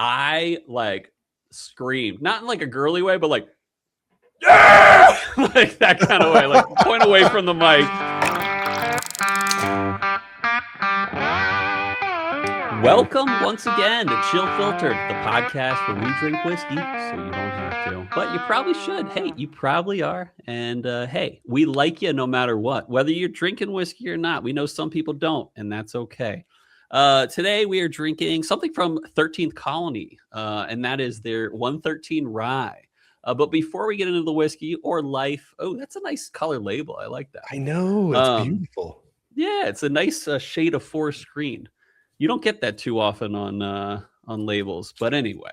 I like screamed, not in like a girly way, but like, yeah! Like that kind of way, like point away from the mic. Welcome once again to Chill Filtered, the podcast where we drink whiskey so you don't have to. But you probably should. Hey, you probably are. And hey, we like you no matter what. Whether you're drinking whiskey or not, we know some people don't, and that's okay. Today we are drinking something from 13th Colony, and that is their 113 Rye. But before we get into the whiskey or life, oh, that's a nice color label. I like that. I know, it's beautiful. Yeah, it's a nice shade of forest green. You don't get that too often on labels, but anyway,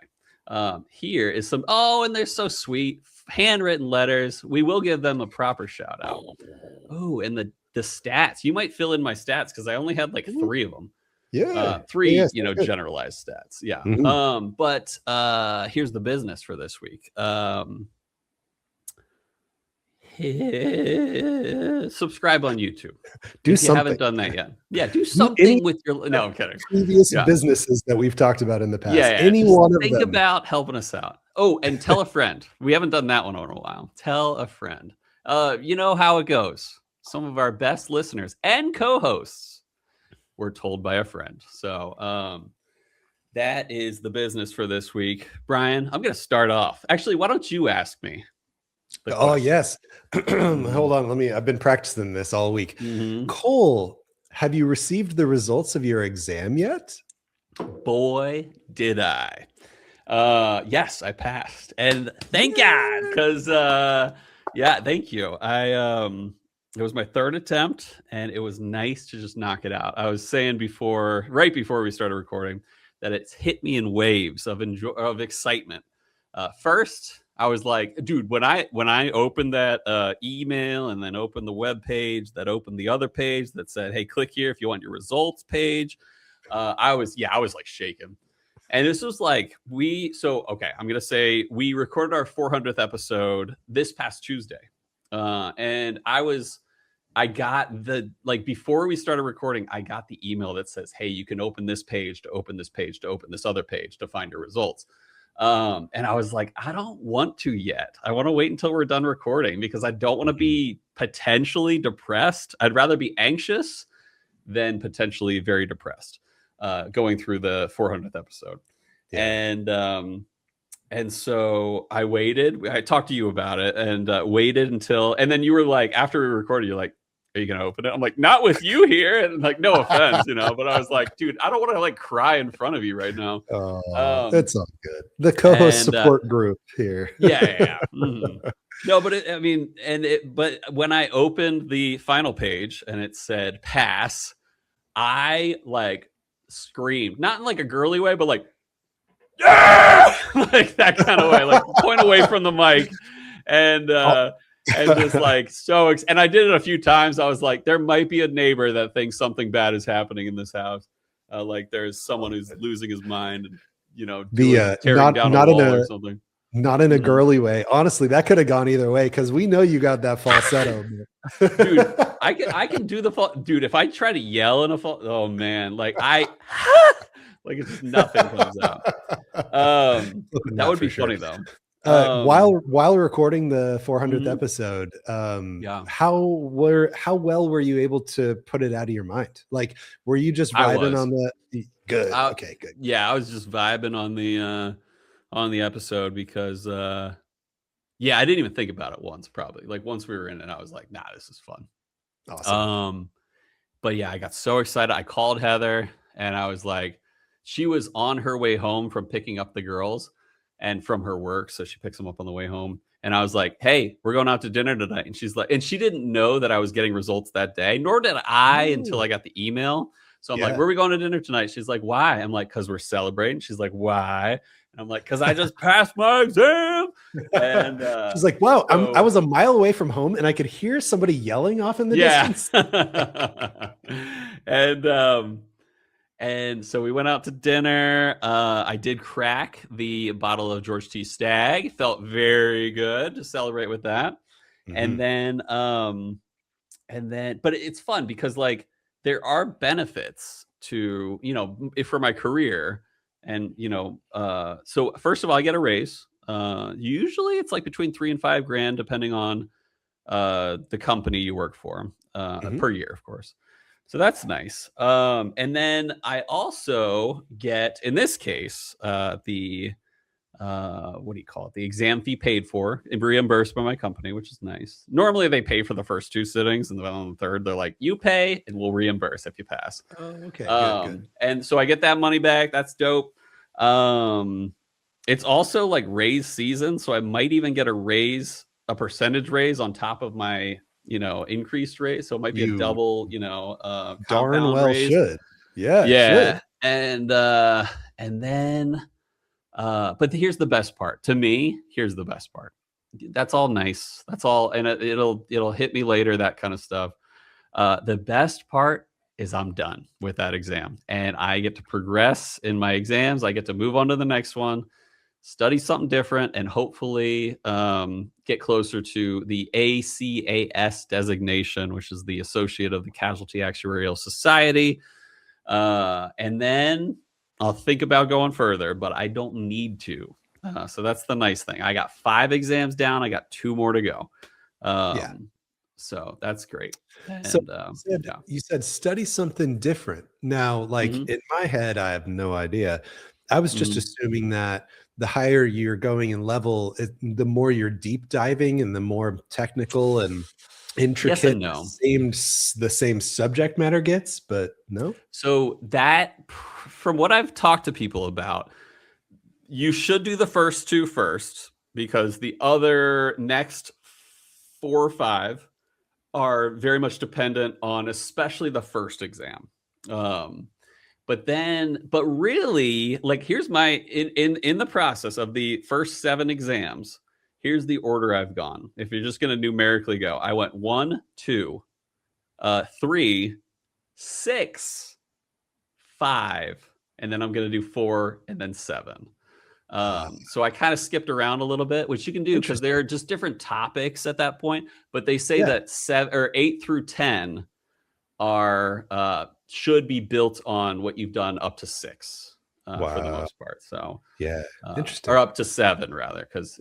here is some. Oh, and they're so sweet, handwritten letters. We will give them a proper shout out. Oh, and the stats. You might fill in my stats because I only had like 3 of them. Yeah, three, yes, generalized stats. Yeah. Mm-hmm. But here's the business for this week. Subscribe on YouTube. Do if something. You haven't done that yet. Yeah, do something with your. No, I'm kidding. Previous businesses that we've talked about in the past. Yeah. Any one of them. Think about helping us out. Oh, and tell a friend. We haven't done that one in a while. Tell a friend. You know how it goes. Some of our best listeners and co-hosts were told by a friend. So that is the business for this week. Bryan, I'm going to start off. Actually, why don't you ask me? Oh, yes. Hold on. I've been practicing this all week. Mm-hmm. Cole, have you received the results of your exam yet? Boy, did I. Yes, I passed. And thank God, because thank you. It was my 3rd attempt, and it was nice to just knock it out. I was saying right before we started recording, that it's hit me in waves of excitement. First, I was like, dude, when I opened that email and then opened the web page that opened the other page that said, hey, click here if you want your results page. I was like shaking. And this was like, I'm going to say we recorded our 400th episode this past Tuesday. And I got before we started recording, I got the email that says, hey, you can open this page to open this page to open this other page to find your results. And I was like, I don't want to yet. I want to wait until we're done recording because I don't want to be potentially depressed. I'd rather be anxious than potentially very depressed, going through the 400th episode. Yeah. And so I waited. I talked to you about it and waited and then you were like, after we recorded, you're like, are you going to open it? I'm like, not with you here. And like, no offense, but I was like, dude, I don't want to like cry in front of you right now. That's all good. The co-host support group here. Yeah. Mm-hmm. No, but but when I opened the final page and it said pass, I like screamed, not in like a girly way, but like, yeah! Like that kind of way, like point away from the mic. And just like and I did it a few times. I was like, there might be a neighbor that thinks something bad is happening in this house. Like there's someone who's losing his mind and tearing down a wall or something. Not in a girly way. Honestly, that could have gone either way because we know you got that falsetto. Dude, I can do the falsetto. Dude, if I try to yell in a falsetto, oh man, like like it's just nothing comes out. That would be funny though. While recording the 400th episode, how well were you able to put it out of your mind? Like, were you just vibing on the good? Okay, good. Yeah, I was just vibing on the episode because I didn't even think about it once. Probably like once we were in it, I was like, nah, this is fun. Awesome. But yeah, I got so excited. I called Heather and I was like, she was on her way home from picking up the girls and from her work. So she picks them up on the way home. And I was like, hey, we're going out to dinner tonight. And she's like, and she didn't know that I was getting results that day, nor did I until I got the email. So I'm like, where are we going to dinner tonight? She's like, why? I'm like, because we're celebrating. She's like, why? And I'm like, because I just passed my exam. And she's like, wow, I was a mile away from home and I could hear somebody yelling off in the distance. And so we went out to dinner. I did crack the bottle of George T. Stagg. Felt very good to celebrate with that. Mm-hmm. And then, but it's fun because like there are benefits to, for my career And, so first of all, I get a raise. Usually it's like between $3,000 and $5,000, depending on the company you work for, per year, of course. So that's nice. And then I also get, in this case, the what do you call it? The exam fee paid for and reimbursed by my company, which is nice. Normally they pay for the first 2 sittings, and then on the third, they're like, you pay and we'll reimburse if you pass. Oh, okay. Good. And so I get that money back. That's dope. It's also like raise season. So I might even get a percentage raise on top of my, increased raise. So it might be a double, darn well raise. should. Yeah. Should. And then, but here's the best part. To me, here's the best part. That's all nice. That's all. And it'll hit me later, that kind of stuff. The best part is I'm done with that exam and I get to progress in my exams. I get to move on to the next one, study something different, and hopefully get closer to the ACAS designation, which is the Associate of the Casualty Actuarial Society. And then I'll think about going further, but I don't need to. So that's the nice thing. I got 5 exams down. I got 2 more to go. So that's great. And, so you said study something different. Now, like in my head, I have no idea. I was just assuming that the higher you're going in level, the more you're deep diving and the more technical and intricate, yes and no. the same subject matter gets, but no. So that, from what I've talked to people about, you should do the first 2 first, because the other next 4 or 5 are very much dependent on, especially the first exam. But really, like, here's my, in the process of the first 7 exams, here's the order I've gone. If you're just going to numerically go, I went 1, 2, 3, 6, 5, and then I'm going to do 4 and then 7. So I kind of skipped around a little bit, which you can do because they're just different topics at that point. But they say that 7 or 8 through 10 are should be built on what you've done up to 6 for the most part. So interesting, or up to 7 rather, because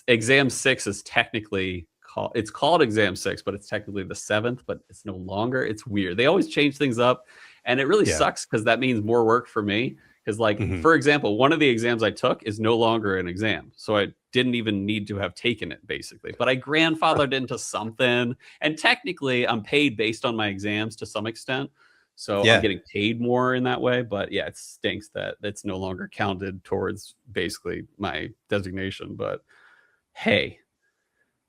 exam 6 is technically called exam 6, but it's technically the 7th, but it's no longer. It's weird. They always change things up, and it really sucks because that means more work for me. Because, like, for example, one of the exams I took is no longer an exam. So I didn't even need to have taken it, basically. But I grandfathered into something. And technically, I'm paid based on my exams to some extent. So I'm getting paid more in that way. But, yeah, it stinks that it's no longer counted towards basically my designation. But, hey,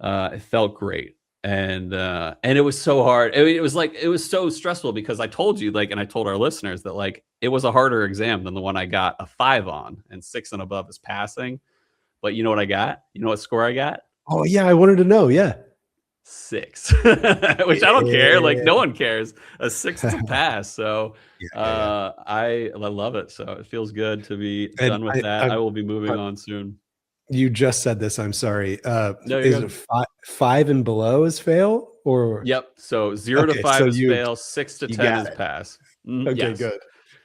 it felt great. And it was so hard. I mean, it was so stressful because I told you, like, and I told our listeners that, like, it was a harder exam than the one I got a 5 on, and 6 and above is passing. But you know what I got? You know what score I got? Oh yeah, I wanted to know. Yeah, 6, which I don't care. Like, no one cares. A 6 is a pass. So I love it. So it feels good to be done with that. I will be moving on soon. You just said this. I'm sorry. Is it 5 and below is fail, or? Yep. So 0 to 5 is fail. 6 to 10 is pass. Okay, yes.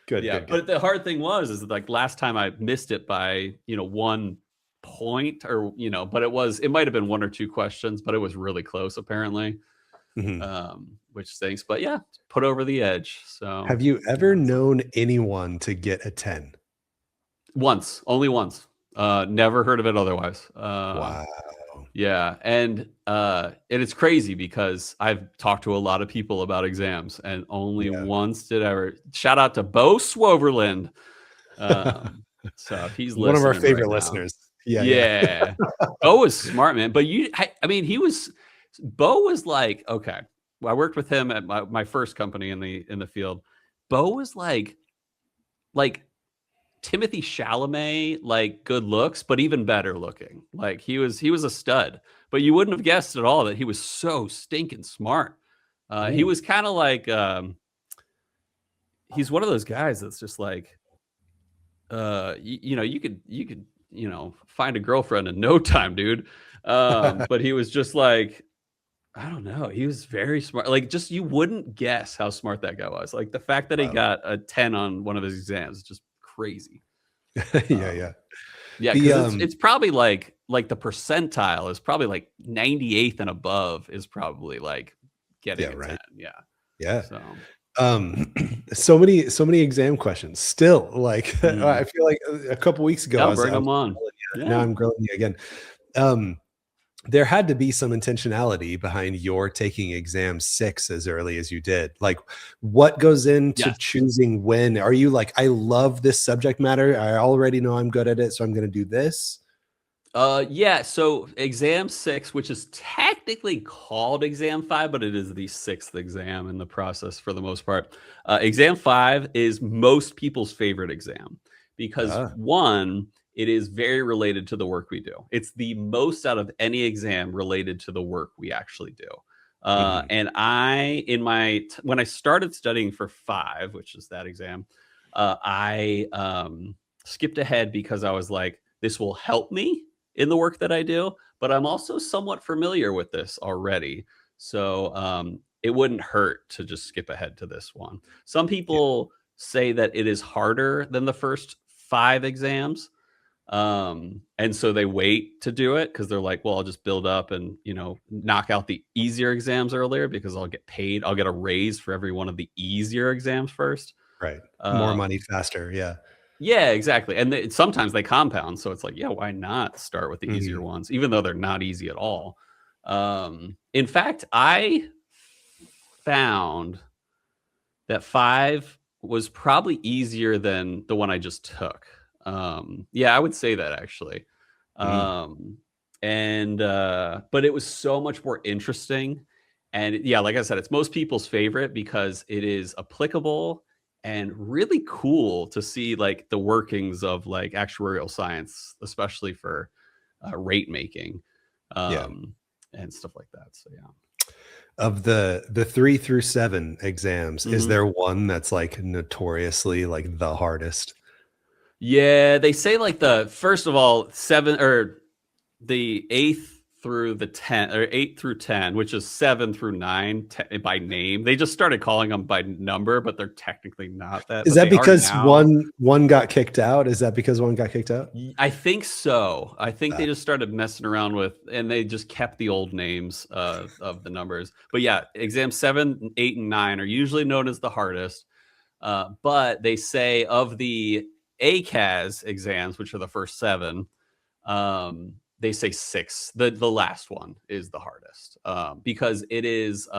Good. Yeah, good. But the hard thing is like last time I missed it by 1 point, or but it might have been 1 or 2 questions, but it was really close apparently. Which stinks. But yeah, put over the edge. So have you ever known anyone to get a 10? Once, only once. Never heard of it otherwise. Wow. Yeah, and it's crazy because I've talked to a lot of people about exams, and only once did I ever. Shout out to Bo Swoverland. So if he's one of our favorite listeners. Yeah. Bo was smart, man. But Bo was like, okay. Well, I worked with him at my first company in the field. Bo was like Timothy Chalamet, like, good looks, but even better looking. Like, he was a stud, but you wouldn't have guessed at all that he was so stinking smart. He was kind of like, he's one of those guys that's just like, you could find a girlfriend in no time, dude. But he was just like, I don't know. He was very smart. Like, just, you wouldn't guess how smart that guy was. Like, the fact that he got a 10 on one of his exams is just crazy. Yeah. Because it's probably like the percentile is probably like 98th and above is probably like getting a 10. Yeah. So so many exam questions still. Like I feel like a couple weeks ago, bring them on. Now I'm grilling you again. There had to be some intentionality behind your taking exam 6 as early as you did. Like, what goes into choosing when? Are you like, I love this subject matter, I already know I'm good at it, so I'm going to do this? So exam 6, which is technically called exam 5, but it is the 6th exam in the process for the most part. Exam 5 is most people's favorite exam because one, it is very related to the work we do. It's the most out of any exam related to the work we actually do. And when I started studying for 5, which is that exam, I skipped ahead because I was like, this will help me in the work that I do, but I'm also somewhat familiar with this already. So it wouldn't hurt to just skip ahead to this one. Some people say that it is harder than the first 5 exams. And so they wait to do it because they're like, well, I'll just build up and, knock out the easier exams earlier because I'll get paid. I'll get a raise for every one of the easier exams first. Right. More money faster. Yeah. Yeah, exactly. And sometimes they compound. So it's like, yeah, why not start with the easier ones, even though they're not easy at all? In fact, I found that 5 was probably easier than the one I just took. I would say that actually. But it was so much more interesting. And yeah, like I said, it's most people's favorite because it is applicable and really cool to see like the workings of like actuarial science, especially for rate making and stuff like that. So yeah. Of the 3 through 7 exams, is there one that's like notoriously like the hardest? Yeah, they say like first of all, 7 or the 8th through the 10 or 8 through 10, which is 7 through 9 by name. They just started calling them by number, but they're technically not that. Is that because one got kicked out? Is that because one got kicked out? I think so. I think they just started messing around with, and they just kept the old names of the numbers. But yeah, exam 7, 8, and 9 are usually known as the hardest. But they say of the ACAS exams, which are the first 7, they say 6. The last one is the hardest because it is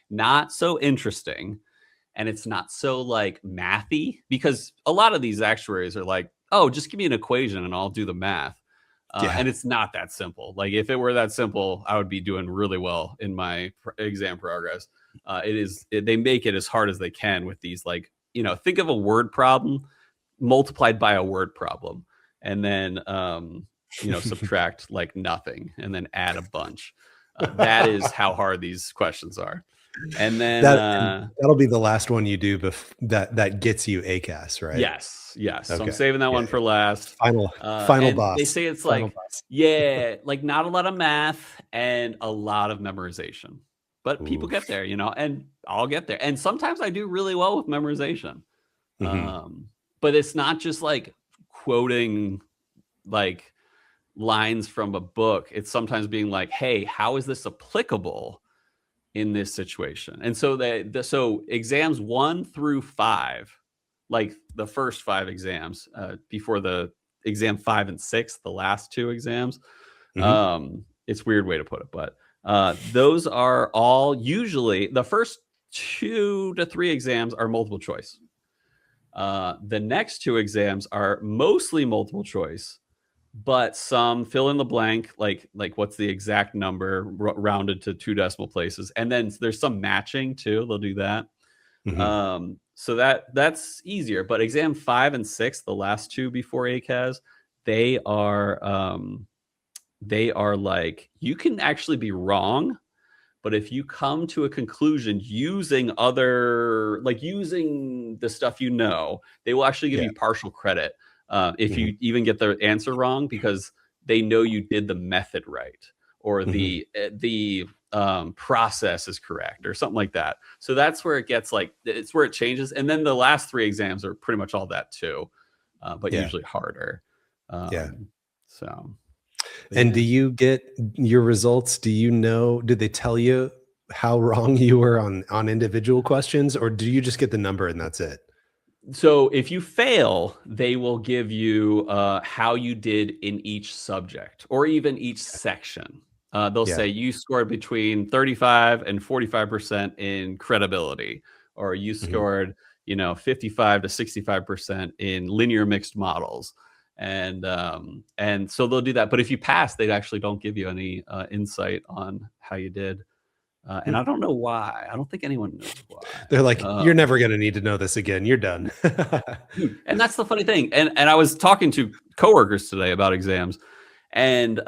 not so interesting and it's not so like mathy, because a lot of these actuaries are like, oh, just give me an equation and I'll do the math. And it's not that simple. Like if it were that simple, I would be doing really well in my exam progress. They make it as hard as they can with these, like, think of a word problem multiplied by a word problem and then subtract like nothing and then add a bunch. That is how hard these questions are. And then that'll be the last one you do that gets you ACAS, right? Yes. Okay. So I'm saving that one for last. Final boss. They say it's like like not a lot of math and a lot of memorization, but people get there, and I'll get there. And sometimes I do really well with memorization. But it's not just like quoting like lines from a book. It's sometimes being like, hey, how is this applicable in this situation? And so so exams 1 through 5, like the first 5 exams before the exam 5 and 6, the last 2 exams, it's a weird way to put it, but those are all usually the first 2 to 3 exams are multiple choice. The next 2 exams are mostly multiple choice, but some fill in the blank, like what's the exact number rounded to 2 decimal places. And then there's some matching too. They'll do that. So that's easier. But exam 5 and 6, the last 2 before ACAS, they are like, you can actually be wrong, but if you come to a conclusion using using the stuff they will actually give you partial credit if you even get the answer wrong, because they know you did the method right, or the process is correct or something like that. So that's where it gets it's where it changes. And then the last 3 exams are pretty much all that too. but usually harder. So. And do you get your results? Did they tell you how wrong you were on individual questions, or do you just get the number and that's it? So if you fail, they will give you how you did in each subject or even each section. They'll say you scored between 35 and 45% in credibility, or you scored, 55 to 65% in linear mixed models. And so they'll do that. But if you pass, they actually don't give you any insight on how you did. And I don't know why. I don't think anyone knows why. They're like, you're never going to need to know this again. You're done. And that's the funny thing. And I was talking to coworkers today about exams, and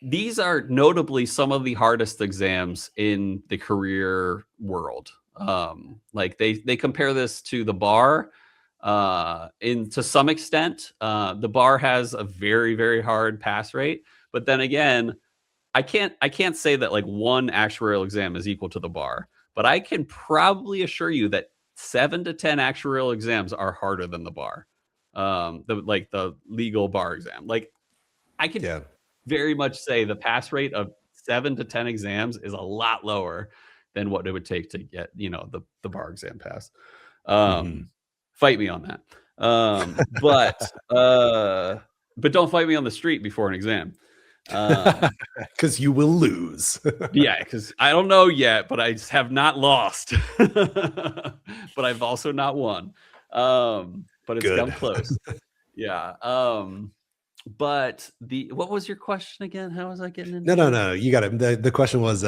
these are notably some of the hardest exams in the career world. Like they compare this to the bar. To some extent, the bar has a very, very hard pass rate. But then again, I can't say that like one actuarial exam is equal to the bar, but I can probably assure you that 7 to 10 actuarial exams are harder than the bar, the legal bar exam. Like I could very much say the pass rate of 7 to 10 exams is a lot lower than what it would take to get, the bar exam pass. Fight me on that. But don't fight me on the street before an exam. Because you will lose. Because I don't know yet, but I have not lost. But I've also not won. But it's come close. But what was your question again? How was I getting into No. You got it. The question was,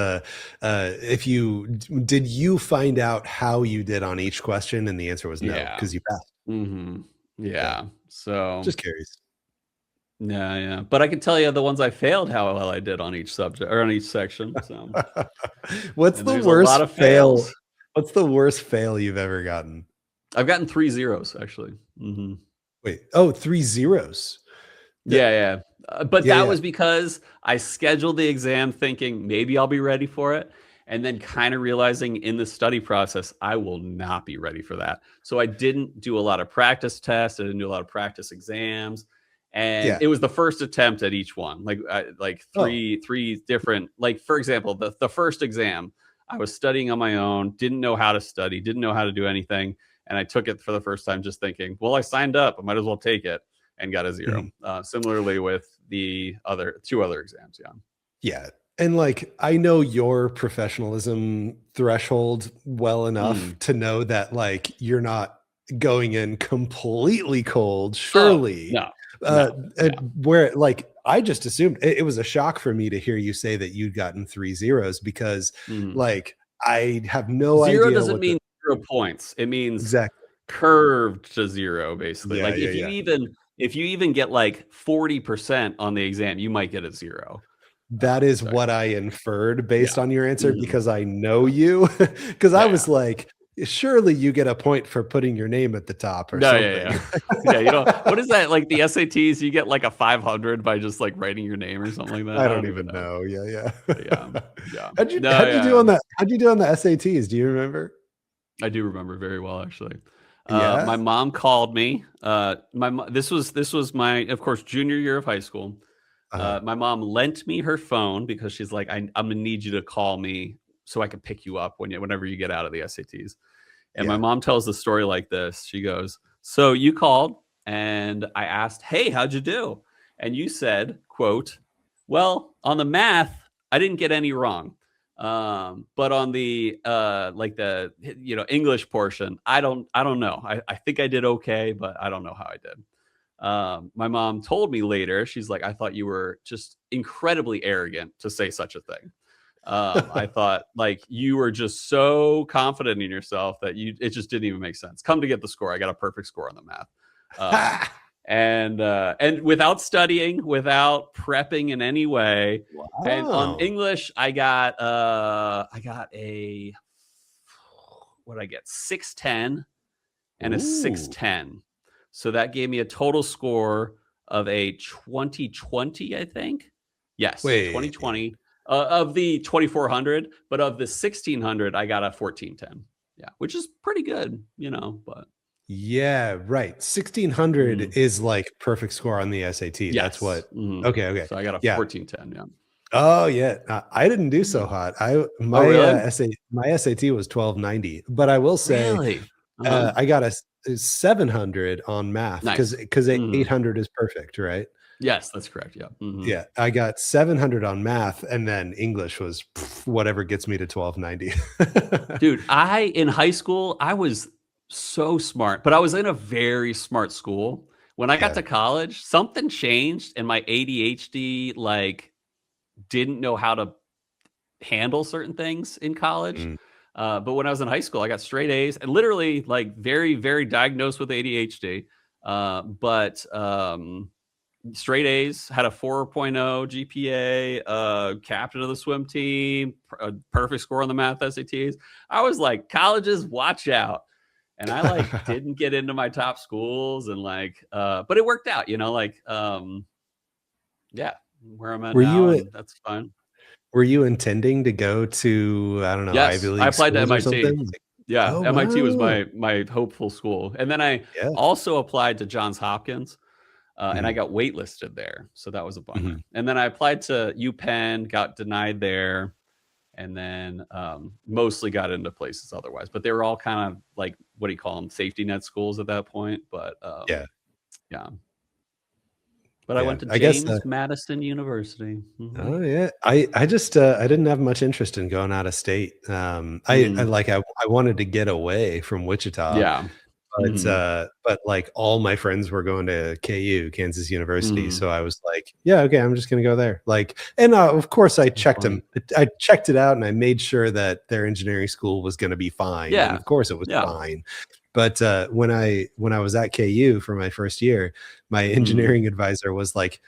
did you find out how you did on each question? And the answer was no, because you passed. So just curious. Yeah. But I can tell you the ones I failed, how well I did on each subject or on each section. So what's the worst fail? What's the worst fail you've ever gotten? I've gotten 3 zeros actually. Wait, 3 zeros. Yeah. But that was because I scheduled the exam thinking maybe I'll be ready for it. And then kind of realizing in the study process, I will not be ready for that. So I didn't do a lot of practice tests. I didn't do a lot of practice exams. And it was the first attempt at each one, three different, like, for example, the first exam, I was studying on my own, didn't know how to study, didn't know how to do anything. And I took it for the first time just thinking, well, I signed up, I might as well take it, and got a 0. Similarly with the two other exams. Yeah. And like, I know your professionalism threshold well enough to know that like, you're not going in completely cold, surely. No. Where like I just assumed it was a shock for me to hear you say that you'd gotten 3 zeros because like I have no idea. 0 doesn't mean 0 points. It means curved to 0, basically. If you even get like 40% on the exam, you might get a 0. That is what I inferred based on your answer because I know you. Because I was like, surely you get a point for putting your name at the top or something. What is that? Like the SATs, you get like a 500 by just like writing your name or something like that. I don't even know. Yeah. How'd you do on the SATs? Do you remember? I do remember very well, actually. My mom called me. This was my, of course, junior year of high school. My mom lent me her phone because she's like, I'm gonna need you to call me so I can pick you up whenever you get out of the SATs. And my mom tells the story like this. She goes, so you called and I asked, hey, how'd you do? And you said, quote, well, on the math, I didn't get any wrong. But on the English portion, I don't know. I think I did okay, but I don't know how I did. My mom told me later, she's like, I thought you were just incredibly arrogant to say such a thing. I thought like you were just so confident in yourself that it just didn't even make sense. Come to get the score. I got a perfect score on the math. And without studying, without prepping in any way. Wow. And on English, I got a, what did I get? 610 and a 610. So that gave me a total score of a 2020, I think. Yes, 2020 of the 2400, but of the 1600, I got a 1410. Yeah, which is pretty good, but Yeah, right. 1600 is like perfect score on the SAT. Yes. That's what. Okay. So I got a 1410. Yeah. Oh yeah, I didn't do so hot. My SAT was 1290, but I will say, really? I got a 700 on math because 800 is perfect, right? Yes, that's correct. Yeah. Yeah, I got 700 on math, and then English was whatever gets me to 1290. Dude, in high school, I was so smart, but I was in a very smart school. When I got to college, something changed, and my ADHD didn't know how to handle certain things in college. But when I was in high school, I got straight A's and literally very, very diagnosed with ADHD. But straight A's, had a 4.0 GPA, captain of the swim team, a perfect score on the math SATs. I was like, colleges, watch out. And I didn't get into my top schools and but it worked out, yeah, where I'm at now, that's fine. Were you intending to go to, I don't know, yes, Ivy League I applied to schools or MIT. something? Yeah, MIT was my hopeful school. And then I also applied to Johns Hopkins, and I got waitlisted there. So that was a bummer. And then I applied to UPenn, got denied there, and then mostly got into places otherwise. But they were all kind of what do you call them? Safety net schools at that point. But yeah. But I went to James Madison University. Oh yeah, I just I didn't have much interest in going out of state. I wanted to get away from Wichita. Yeah, but all my friends were going to KU, Kansas University, so I was like, yeah, okay, I'm just gonna go there. And of course I checked it out, and I made sure that their engineering school was going to be fine. Yeah, and of course it was fine. But when I was at KU for my first year, my engineering advisor was like,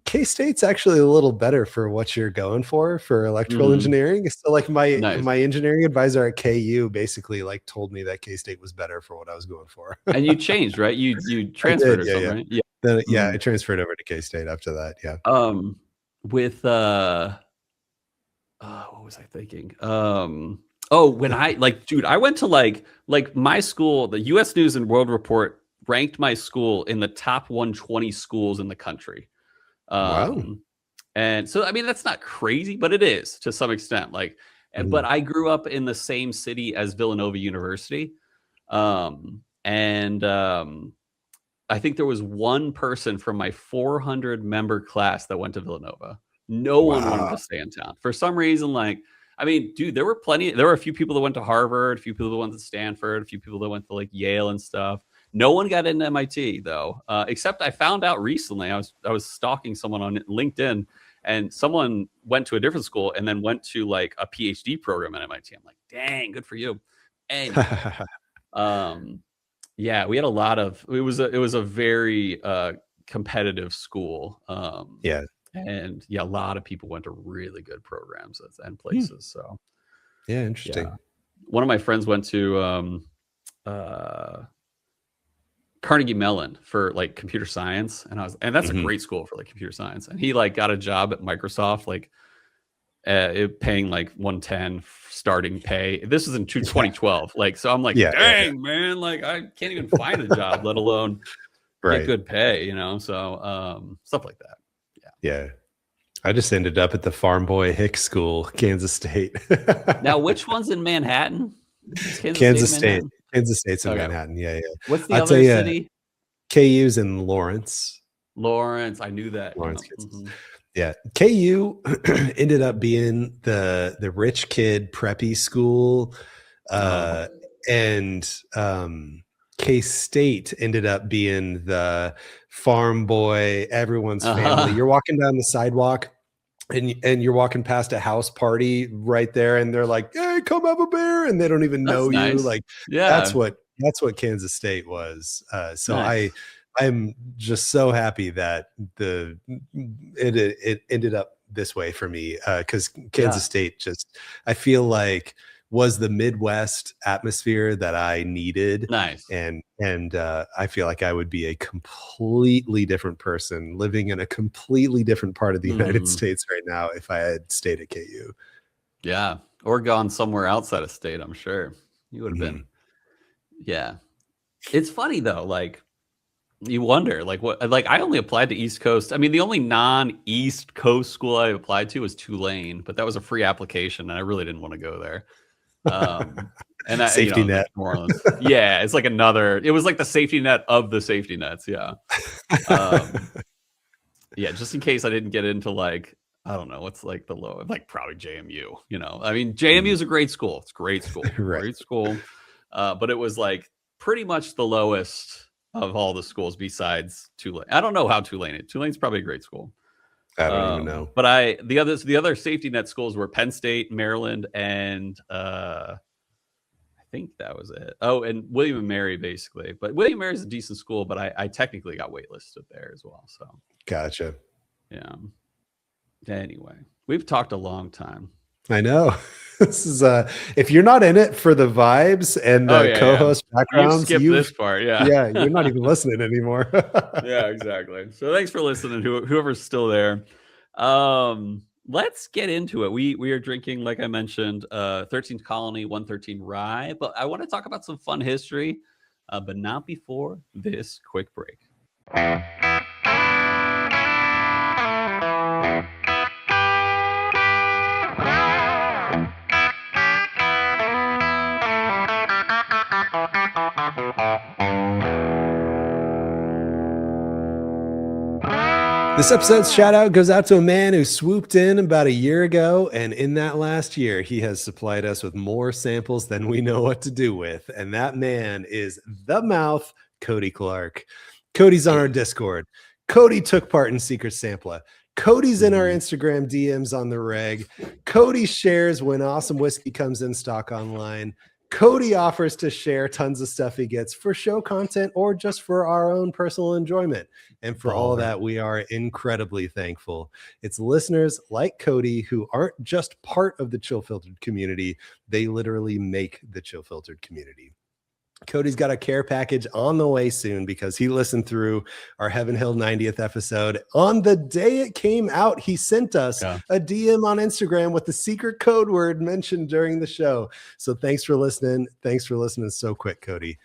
K-State's actually a little better for what you're going for electrical engineering. So my engineering advisor at KU basically told me that K-State was better for what I was going for. And you changed, right? You transferred or something, right? Yeah. Then, I transferred over to K-State after that. Yeah. With what was I thinking? When I dude, I went to my school, the US News and World Report ranked my school in the top 120 schools in the country. Wow. And so, I mean, that's not crazy, but it is to some extent. But I grew up in the same city as Villanova University. I think there was one person from my 400 member class that went to Villanova. No one wanted to stay in town for some reason. I mean, dude, there were a few people that went to Harvard, a few people that went to Stanford, a few people that went to Yale and stuff. No one got into MIT though, except I found out recently. I was stalking someone on LinkedIn, and someone went to a different school and then went to a PhD program at MIT. I'm like, dang, good for you. And yeah, we had a lot of. It was a very competitive school. And a lot of people went to really good programs and places. So yeah, interesting. Yeah. One of my friends went to Carnegie Mellon for computer science, and that's a great school for computer science. And he got a job at Microsoft, paying 110 starting pay. This is in 2012. So I'm dang man, I can't even find a job, let alone get good pay. So stuff like that. Yeah. I just ended up at the Farm Boy Hicks School, Kansas State. Now, which one's in Manhattan? Kansas State. Kansas State's in Manhattan. Yeah. What's the other city? KU's in Lawrence. Lawrence. I knew that. Lawrence, Kansas. Yeah. KU ended up being the rich kid preppy school. And K-State ended up being the farm boy, everyone's family. You're walking down the sidewalk and you're walking past a house party right there, and they're like, hey, come have a beer, and they don't even know you. That's what Kansas State was. I'm just so happy that it ended up this way for me, because Kansas State just, I feel was the Midwest atmosphere that I needed. Nice. And I feel like I would be a completely different person living in a completely different part of the United States right now if I had stayed at KU. Yeah. Or gone somewhere outside of state, I'm sure. You would have been. Yeah. It's funny though, like you wonder, like what, like I only applied to East Coast. I mean, the only non-East Coast school I applied to was Tulane, but that was a free application, and I really didn't want to go there. And I, safety net, like New Orleans. Yeah, it's like another. It was like the safety net of the safety nets. Yeah, yeah. Just in case I didn't get into like, I don't know, what's like the low, like probably JMU. I mean, JMU is a great school. It's a great school, right. Great school. But it was like pretty much the lowest of all the schools besides Tulane. I don't know how Tulane is. Tulane's probably a great school. I don't even know. But the other safety net schools were Penn State, Maryland, and I think that was it. Oh, and William and Mary, basically. But William and Mary is a decent school, but I technically got waitlisted there as well. So gotcha. Yeah. Anyway, we've talked a long time. I know. This is if you're not in it for the vibes and the co-host backgrounds, you skip this part. Yeah, you're not even listening anymore. Yeah, exactly. So thanks for listening, whoever's still there. Let's get into it. We are drinking, like I mentioned, 13th Colony 113 Rye, but I want to talk about some fun history, but not before this quick break. This episode's shout out goes out to a man who swooped in about a year ago, and in that last year, he has supplied us with more samples than we know what to do with. And that man is the mouth, Cody Clark. Cody's on our Discord. Cody took part in Secret Sampler. Cody's in our Instagram DMs on the reg. Cody shares when awesome whiskey comes in stock online. Cody offers to share tons of stuff he gets for show content or just for our own personal enjoyment. And for all of that, we are incredibly thankful. It's listeners like Cody who aren't just part of the Chill Filtered community. They literally make the Chill Filtered community. Cody's got a care package on the way soon because he listened through our Heaven Hill 90th episode. On the day it came out, he sent us a DM on Instagram with the secret code word mentioned during the show. So thanks for listening. Thanks for listening so quick, Cody.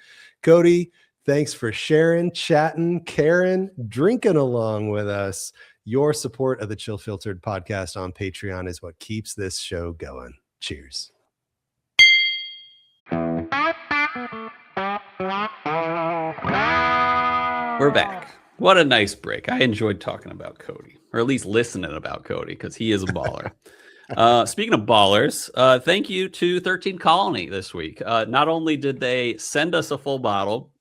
Cody, thanks for sharing, chatting, caring, drinking along with us. Your support of the Chill Filtered podcast on Patreon is what keeps this show going. Cheers. We're back. What a nice break. I enjoyed talking about Cody, or at least listening about Cody, because he is a baller. Speaking of ballers, thank you to 13th Colony this week. Not only did they send us a full bottle,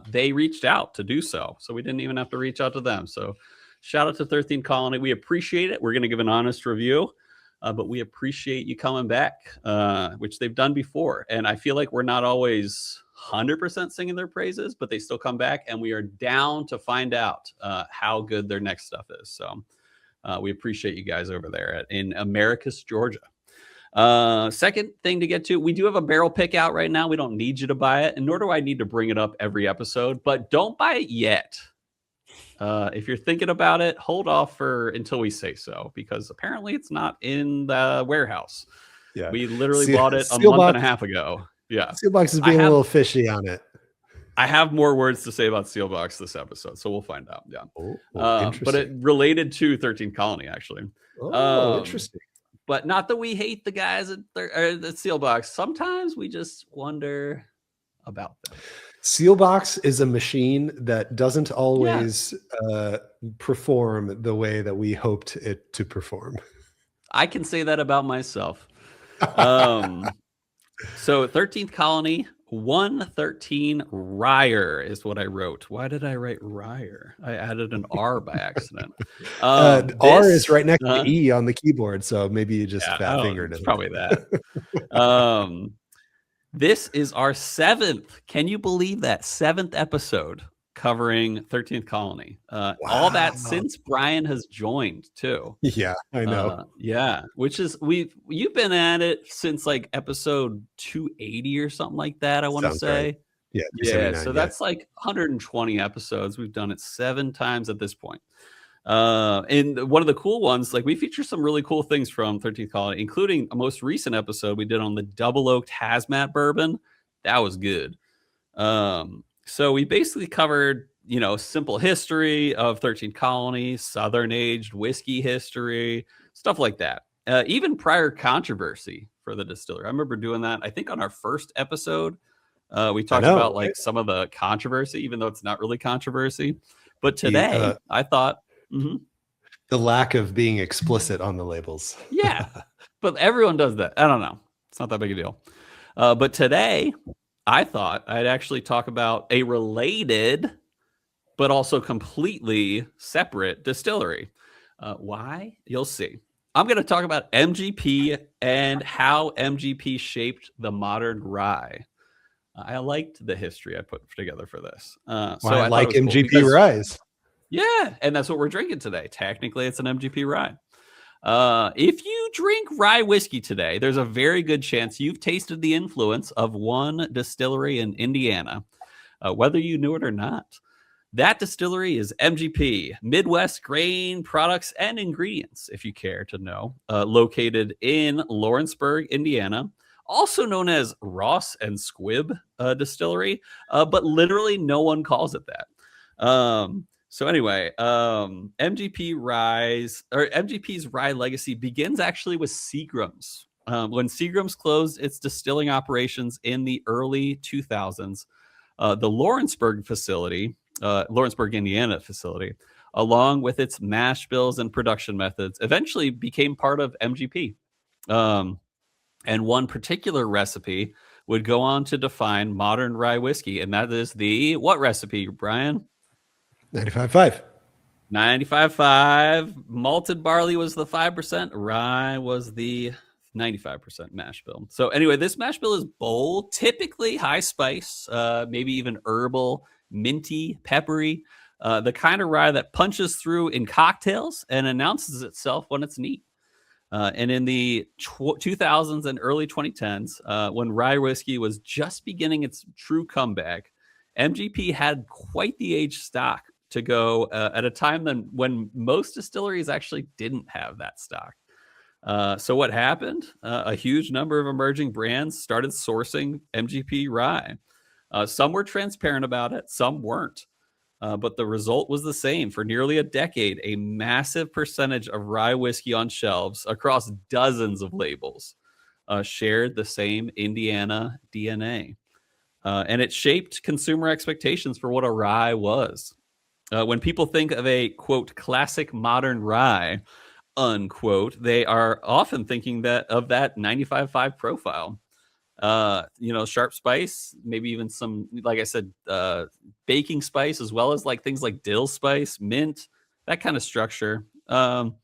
they reached out to do so. So we didn't even have to reach out to them. So shout out to 13th Colony. We appreciate it. We're going to give an honest review, but we appreciate you coming back, which they've done before. And I feel like we're not always 100% singing their praises, but they still come back, and we are down to find out how good their next stuff is. So we appreciate you guys over there in Americus, Georgia. Second thing to get to, we do have a barrel pick out right now. We don't need you to buy it, and nor do I need to bring it up every episode, but don't buy it yet. If you're thinking about it, hold off until we say so, because apparently it's not in the warehouse. Yeah, we literally bought it a month and a half ago. Yeah, Sealbox is being a little fishy on it. I have more words to say about Sealbox this episode, so we'll find out. Yeah, but it related to 13th Colony, actually. Interesting. But not that we hate the guys at Sealbox. Sometimes we just wonder about them. Sealbox is a machine that doesn't always perform the way that we hoped it to perform. I can say that about myself. So 13th Colony 113 Rye is what I wrote. Why did I write Rye? I added an R by accident. R is right next to E on the keyboard, so maybe you just fat fingered it. It's probably that. This is our 7th. Can you believe that? 7th episode covering 13th Colony. Wow. All that since Bryan has joined too. Yeah, I know. Which is you've been at it since like episode 280 or something like that, I want to say. Right. Yeah. So that's like 120 episodes. We've done it 7 times at this point. And one of the cool ones, like we feature some really cool things from 13th Colony, including a most recent episode we did on the double oaked hazmat bourbon. That was good. So we basically covered, simple history of 13 colonies, Southern aged whiskey history, stuff like that. Even prior controversy for the distillery. I remember doing that, I think, on our first episode. We talked about like some of the controversy, even though it's not really controversy. But today, I thought the lack of being explicit on the labels. Yeah, but everyone does that. I don't know. It's not that big a deal. But today, I thought I'd actually talk about a related, but also completely separate distillery. Why? You'll see. I'm going to talk about MGP and how MGP shaped the modern rye. I liked the history I put together for this. So I like MGP ryes. Yeah, and that's what we're drinking today. Technically, it's an MGP rye. If you drink rye whiskey today, there's a very good chance you've tasted the influence of one distillery in Indiana, whether you knew it or not. That distillery is MGP, Midwest Grain Products and Ingredients, if you care to know, located in Lawrenceburg, Indiana, also known as Ross and Squibb Distillery, but literally no one calls it that. So anyway, MGP's rye legacy begins actually with Seagram's. When Seagram's closed its distilling operations in the early 2000s, the Lawrenceburg, Indiana facility, along with its mash bills and production methods, eventually became part of MGP. And one particular recipe would go on to define modern rye whiskey, and that is the what recipe, Brian? 95.5. 95.5. Malted barley was the 5%. Rye was the 95% mash bill. So anyway, this mash bill is bold, typically high spice, maybe even herbal, minty, peppery, the kind of rye that punches through in cocktails and announces itself when it's neat. And in the 2000s and early 2010s, when rye whiskey was just beginning its true comeback, MGP had quite the aged stock to go at a time when most distilleries actually didn't have that stock. So what happened? A huge number of emerging brands started sourcing MGP rye. Some were transparent about it, some weren't. But the result was the same. For nearly a decade, a massive percentage of rye whiskey on shelves across dozens of labels shared the same Indiana DNA. And it shaped consumer expectations for what a rye was. When people think of a, quote, classic modern rye, unquote, they are often thinking of that 95.5 profile. Sharp spice, maybe even some, like I said, baking spice, as well as like things like dill spice, mint, that kind of structure. And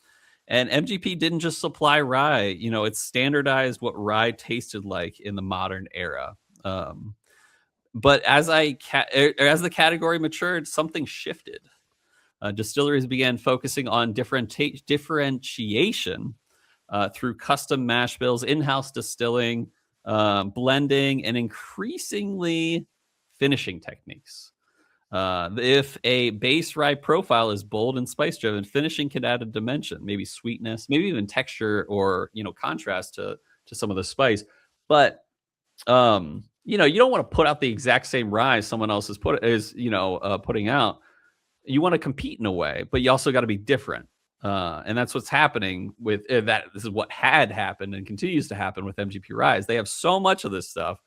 MGP didn't just supply rye, it standardized what rye tasted like in the modern era. But as the category matured, something shifted. Distilleries began focusing on differentiation through custom mash bills, in-house distilling, blending, and increasingly finishing techniques. If a base rye profile is bold and spice-driven, finishing can add a dimension, maybe sweetness, maybe even texture or contrast to some of the spice. But you don't want to put out the exact same rye someone else is putting out. You want to compete in a way, but you also got to be different. And that's what's happening with that. This is what had happened and continues to happen with MGP ryes. They have so much of this stuff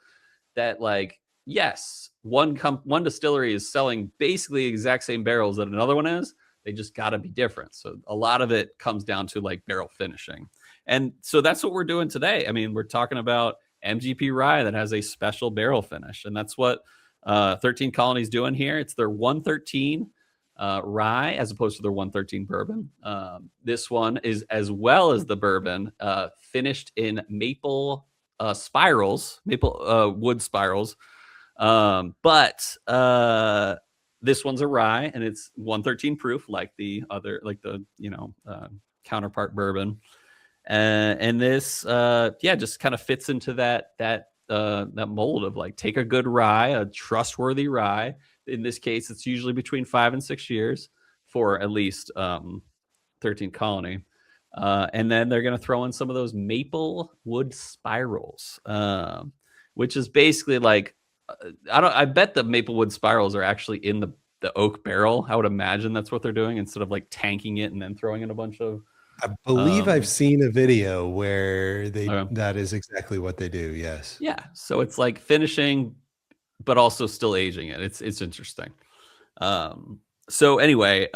that, like, yes, one distillery is selling basically the exact same barrels that another one is. They just got to be different. So a lot of it comes down to like barrel finishing. And so that's what we're doing today. I mean, we're talking about MGP rye that has a special barrel finish. And that's what 13 Colony's doing here. It's their 113 rye as opposed to their 113 bourbon. This one is, as well as the bourbon, finished in maple spirals, maple wood spirals. But this one's a rye and it's 113 proof, like the other, like the counterpart bourbon. And this, just kind of fits into that mold of like, take a good rye, a trustworthy rye. In this case, it's usually between 5 and 6 years for at least 13 Colony. And then they're going to throw in some of those maple wood spirals, which is basically like I bet the Maplewood spirals are actually in the oak barrel. I would imagine that's what they're doing instead of like tanking it and then throwing in a bunch of. I believe I've seen a video where that is exactly what they do. Yes. Yeah. So it's like finishing, but also still aging it. It's interesting. So anyway,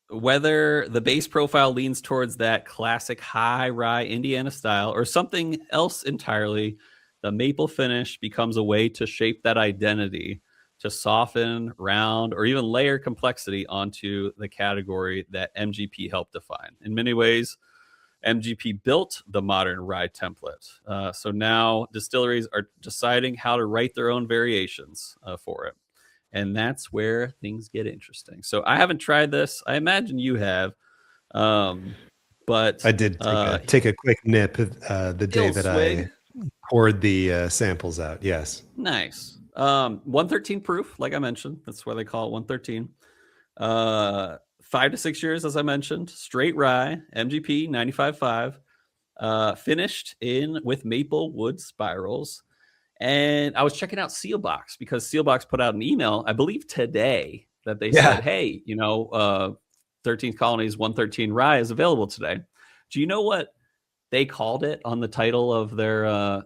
whether the base profile leans towards that classic high rye Indiana style or something else entirely, the maple finish becomes a way to shape that identity, to soften, round, or even layer complexity onto the category that MGP helped define. In many ways, MGP built the modern rye template. So now distilleries are deciding how to write their own variations for it. And that's where things get interesting. So I haven't tried this. I imagine you have. But I did take a quick nip the day that I poured the samples out. Yes. Nice. 113 proof, like I mentioned. That's why they call it 113. 5 to 6 years, as I mentioned. Straight rye, MGP 95.5. Finished in with maple wood spirals. And I was checking out Sealbox because Sealbox put out an email, I believe today, that they said, hey, 13th Colony's 113 rye is available today. Do you know what they called it on the title of their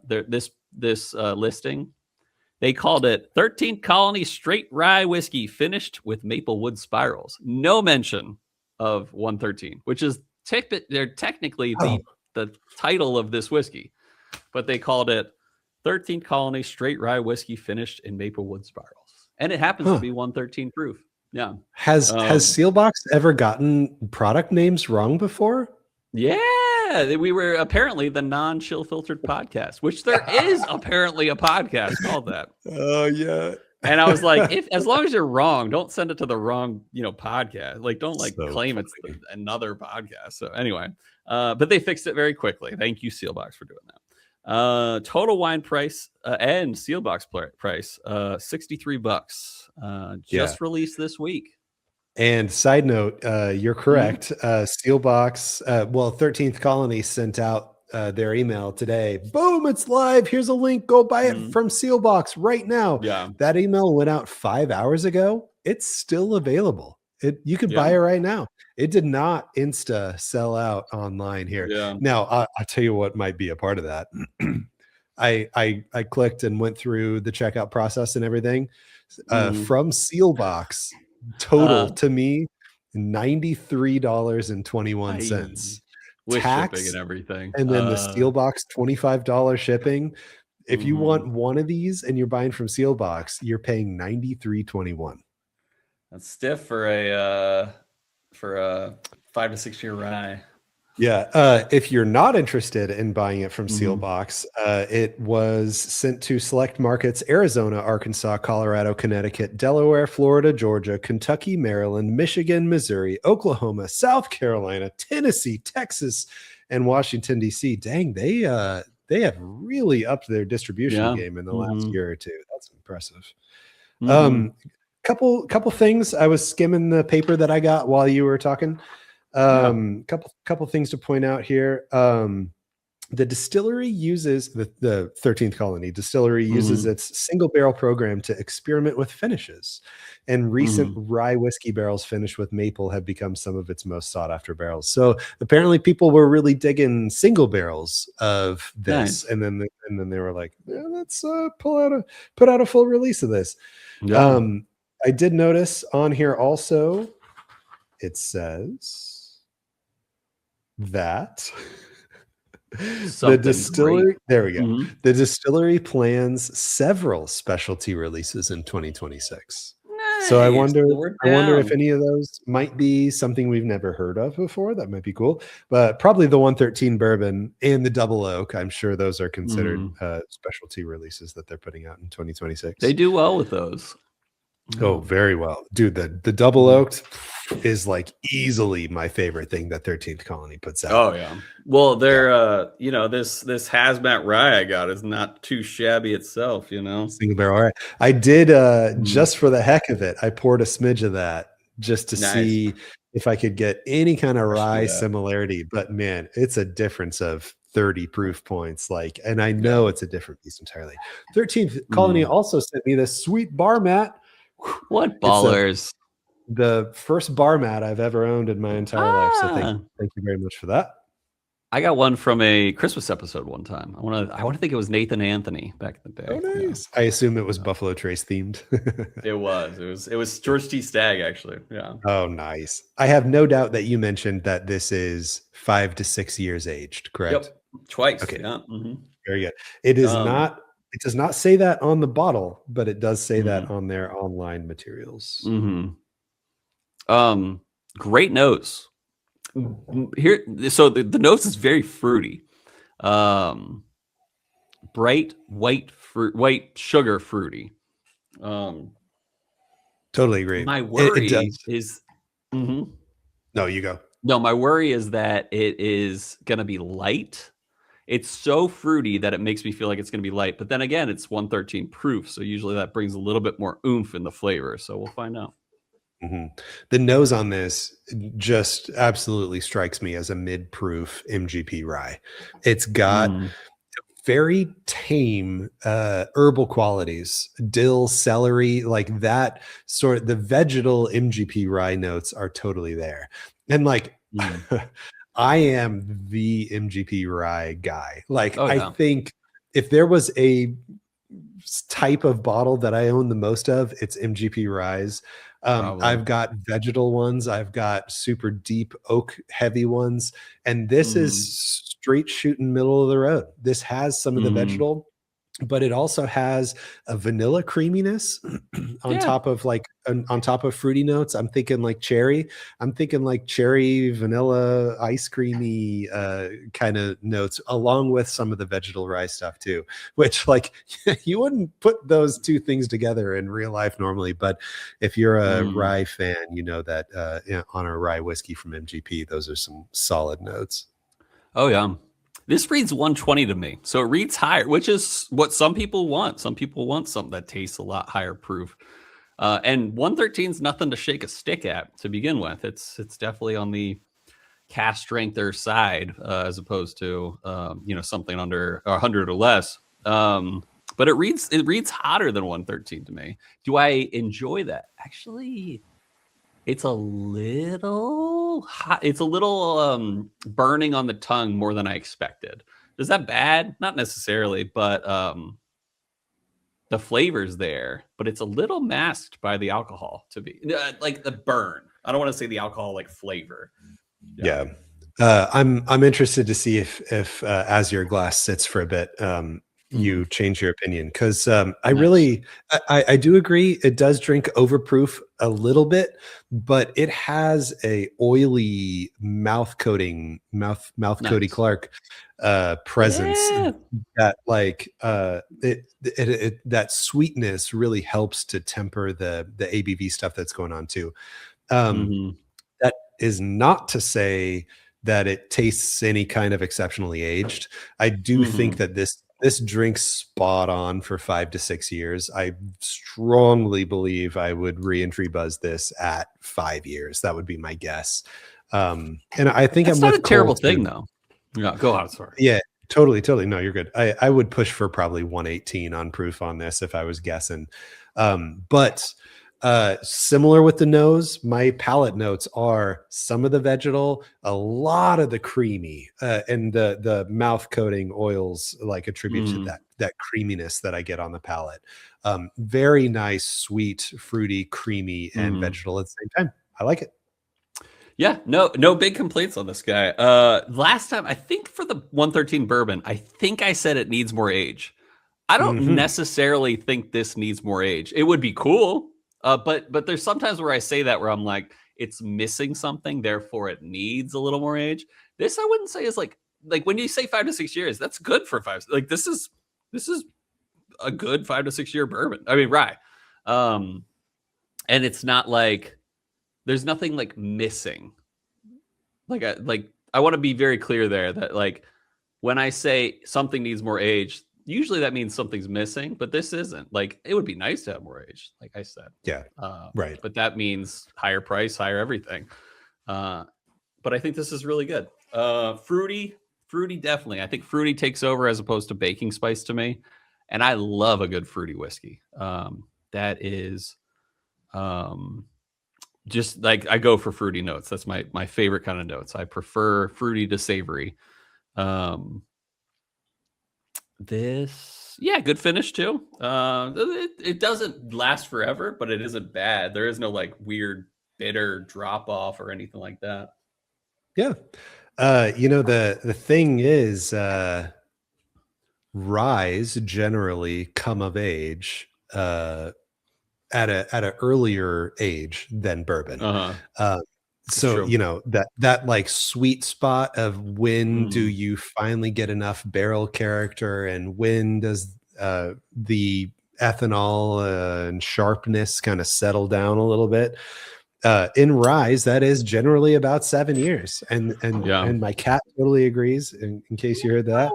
this listing? They called it 13th Colony Straight Rye Whiskey finished with maple wood spirals. No mention of 113, which is they're technically the title of this whiskey, but they called it 13th Colony Straight Rye Whiskey finished in maple wood spirals, and it happens to be 113 proof. Yeah. Has Sealbox ever gotten product names wrong before? Yeah, we were apparently the non-chill filtered podcast, which there is apparently a podcast called that. Oh yeah. And I was like, as long as you're wrong, don't send it to the wrong, podcast. Like, don't claim it's another podcast. So anyway, but they fixed it very quickly. Thank you, Sealbox, for doing that. Total wine price and Sealbox price, $63. Just released this week. And side note, you're correct. Sealbox, 13th Colony sent out their email today. Boom, it's live. Here's a link. Go buy it from Sealbox right now. Yeah. That email went out 5 hours ago. It's still available. You could buy it right now. It did not insta sell out online here. Yeah. Now, I'll tell you what might be a part of that. I clicked and went through the checkout process and everything. From Sealbox, total to me, $93.21. Tax shipping and everything. And then the Sealbox, $25 shipping. If you want one of these and you're buying from Sealbox, you're paying $93.21. That's stiff for a 5 to 6 year rye. Yeah. If you're not interested in buying it from Sealbox, it was sent to select markets: Arizona, Arkansas, Colorado, Connecticut, Delaware, Florida, Georgia, Kentucky, Maryland, Michigan, Missouri, Oklahoma, South Carolina, Tennessee, Texas, and Washington, D.C. Dang, they have really upped their distribution game in the last year or two. That's impressive. Couple things. I was skimming the paper that I got while you were talking. Couple things to point out here. The distillery uses the 13th Colony Distillery uses its single barrel program to experiment with finishes, and recent rye whiskey barrels finished with maple have become some of its most sought after barrels. So apparently people were really digging single barrels of this. Nice. and then they were like, let's put out a full release of this. I did notice on here also, it says that the distillery, there we go. The distillery plans several specialty releases in 2026. Nice. So I wonder if any of those might be something we've never heard of before. That might be cool. But probably the 113 bourbon and the double oak, I'm sure those are considered specialty releases that they're putting out in 2026. They do well with those. Oh, very well. Dude, the double oaked is like easily my favorite thing that 13th Colony puts out. Oh yeah. Well, they're this hazmat rye I got is not too shabby itself, Single barrel rye. I did just for the heck of it, I poured a smidge of that just to see if I could get any kind of rye similarity. But man, it's a difference of 30 proof points. Like, and I know it's a different beast entirely. 13th Colony also sent me this sweet bar mat. What ballers! The first bar mat I've ever owned in my entire life. So thank you very much for that. I got one from a Christmas episode one time. I want to think it was Nathan Anthony back in the day. Oh, nice. Yeah. I assume it was Buffalo Trace themed. It was George T. Stagg, actually. Yeah. Oh, nice. I have no doubt that you mentioned that this is 5 to 6 years aged, correct? Yep. Twice. Okay. Yeah. Very good. It is not. It does not say that on the bottle, but it does say that on their online materials. Great nose. Here, so the nose is very fruity. Bright white sugar fruity. Totally agree. My worry is no, you go. No, my worry is that it is gonna be light. It's so fruity that it makes me feel like it's gonna be light, but then again, it's 113 proof, so usually that brings a little bit more oomph in the flavor. So we'll find out. The nose on this just absolutely strikes me as a mid-proof MGP rye. It's got very tame herbal qualities, dill, celery, like that sort of. The vegetal MGP rye notes are totally there. And like, I am the MGP rye guy. Like, I think if there was a type of bottle that I own the most of, it's MGP ryes. I've got vegetal ones. I've got super deep oak heavy ones. And this is straight shooting middle of the road. This has some of the vegetal, but it also has a vanilla creaminess on top of fruity notes. I'm thinking like cherry. I'm thinking like cherry, vanilla, ice creamy kind of notes, along with some of the vegetal rye stuff too, which like you wouldn't put those two things together in real life normally. But if you're a rye fan, you know that on a rye whiskey from MGP, those are some solid notes. Oh yeah. This reads 120 to me. So it reads higher, which is what some people want. Some people want something that tastes a lot higher proof. And 113 is nothing to shake a stick at to begin with. It's definitely on the cast strengther side as opposed to something under 100 or less. But it reads hotter than 113 to me. Do I enjoy that? Actually, it's a little hot. It's a little burning on the tongue more than I expected. Is that bad? Not necessarily, but the flavor's there, but it's a little masked by the alcohol to be like the burn. I don't want to say the alcohol like flavor. Yeah. I'm interested to see if as your glass sits for a bit, you change your opinion, because I do agree it does drink overproof a little bit, but it has a oily Cody Clark presence that like that sweetness really helps to temper the ABV stuff that's going on too. That is not to say that it tastes any kind of exceptionally aged. I do think that this drinks spot on for 5 to 6 years. I strongly believe I would re-entry buzz this at 5 years. That would be my guess. And I think that's not a terrible thing though. Yeah, go on. Sorry. Yeah, totally. No, you're good. I would push for probably 118 on proof on this if I was guessing. But similar with the nose, my palate notes are some of the vegetal, a lot of the creamy, and the mouth coating oils like attribute to that creaminess that I get on the palate. Very nice, sweet, fruity, creamy, and vegetal at the same time. I like it. Yeah, no big complaints on this guy. Last time, I think for the 113 bourbon, I think I said it needs more age. I don't necessarily think this needs more age. It would be cool. But there's sometimes where I say that where I'm like, it's missing something, therefore it needs a little more age. This I wouldn't say is like when you say 5 to 6 years, that's good for 5. Like this is a good 5 to 6 year bourbon. I mean, rye. And it's not like there's nothing like missing. Like I want to be very clear there that like when I say something needs more age, usually that means something's missing, but this isn't. Like it would be nice to have more age, like I said. Yeah. Right. But that means higher price, higher everything. But I think this is really good. Fruity, fruity, definitely. I think fruity takes over as opposed to baking spice to me, and I love a good fruity whiskey. That is, just like I go for fruity notes. That's my favorite kind of notes. I prefer fruity to savory. This, yeah, good finish too. It doesn't last forever, but it isn't bad. There is no like weird bitter drop off or anything like that. Yeah. The thing is, ryes generally come of age at an earlier age than bourbon. So that like sweet spot of when do you finally get enough barrel character, and when does the ethanol and sharpness kind of settle down a little bit. In ryes, that is generally about 7 years, and my cat totally agrees. In case you heard that,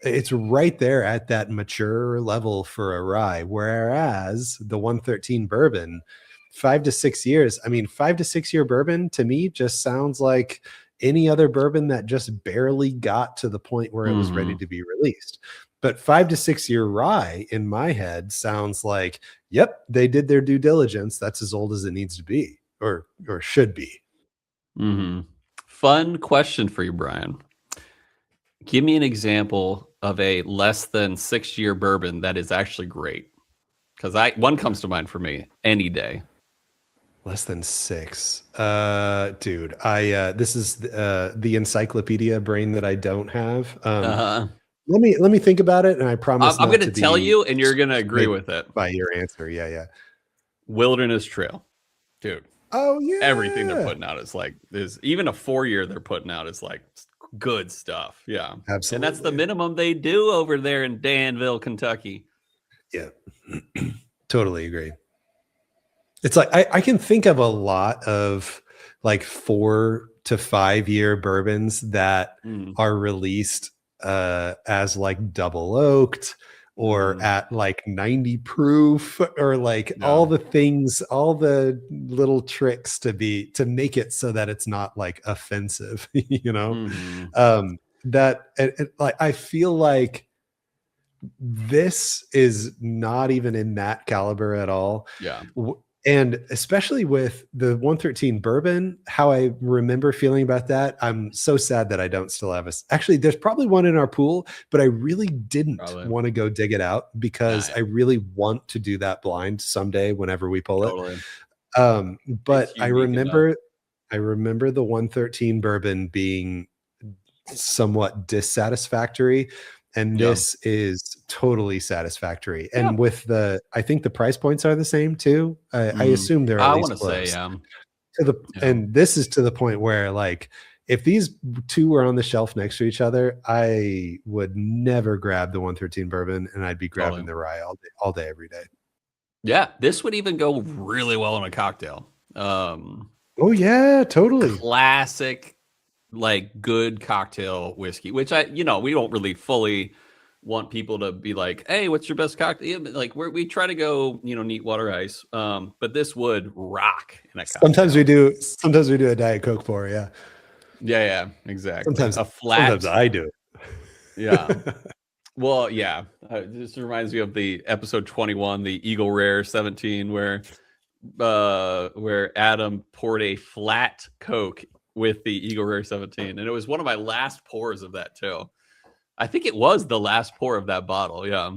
it's right there at that mature level for a rye, whereas the 113 bourbon, 5 to 6 years. I mean, 5 to 6 year bourbon to me just sounds like any other bourbon that just barely got to the point where it was ready to be released. But 5 to 6 year rye in my head sounds like, yep, they did their due diligence. That's as old as it needs to be, or should be. Fun question for you, Bryan. Give me an example of a less than 6 year bourbon that is actually great. Because one comes to mind for me any day. Less than 6, dude. This is the encyclopedia brain that I don't have. Let me think about it, and I promise I'm going to tell you, and you're going to agree with it by your answer. Yeah. Wilderness Trail, dude. Oh yeah. Everything they're putting out is even a 4 year they're putting out is like good stuff. Yeah, absolutely. And that's the minimum they do over there in Danville, Kentucky. Yeah, totally agree. It's like I can think of a lot of like 4 to 5 year bourbons that are released as like double oaked or at like 90 proof, or like all the things, all the little tricks to make it so that it's not like offensive, like I feel like this is not even in that caliber at all. Yeah. And especially with the 113 bourbon, how I remember feeling about that, I'm so sad that I don't still have actually, there's probably one in our pool, but I really didn't want to go dig it out because I really want to do that blind someday whenever we pull it. But I remember the 113 bourbon being somewhat dissatisfactory. And this is totally satisfactory. And with I think the price points are the same too. I assume they're at least close. And this is to the point where, like, if these two were on the shelf next to each other, I would never grab the 113 bourbon, and I'd be grabbing the rye all day, every day. Yeah, this would even go really well in a cocktail. Oh yeah, totally. Classic, like good cocktail whiskey, which we don't really fully want people to be like, hey, what's your best cocktail? Like we try to go, neat water ice. But this would rock in a cocktail. Sometimes we do a Diet Coke pour. Yeah, exactly. Sometimes a flat. Sometimes I do. Yeah. Well, yeah. This reminds me of the episode 21, the Eagle Rare 17, where Adam poured a flat Coke with the Eagle Rare 17. And it was one of my last pours of that too. I think it was the last pour of that bottle. Yeah.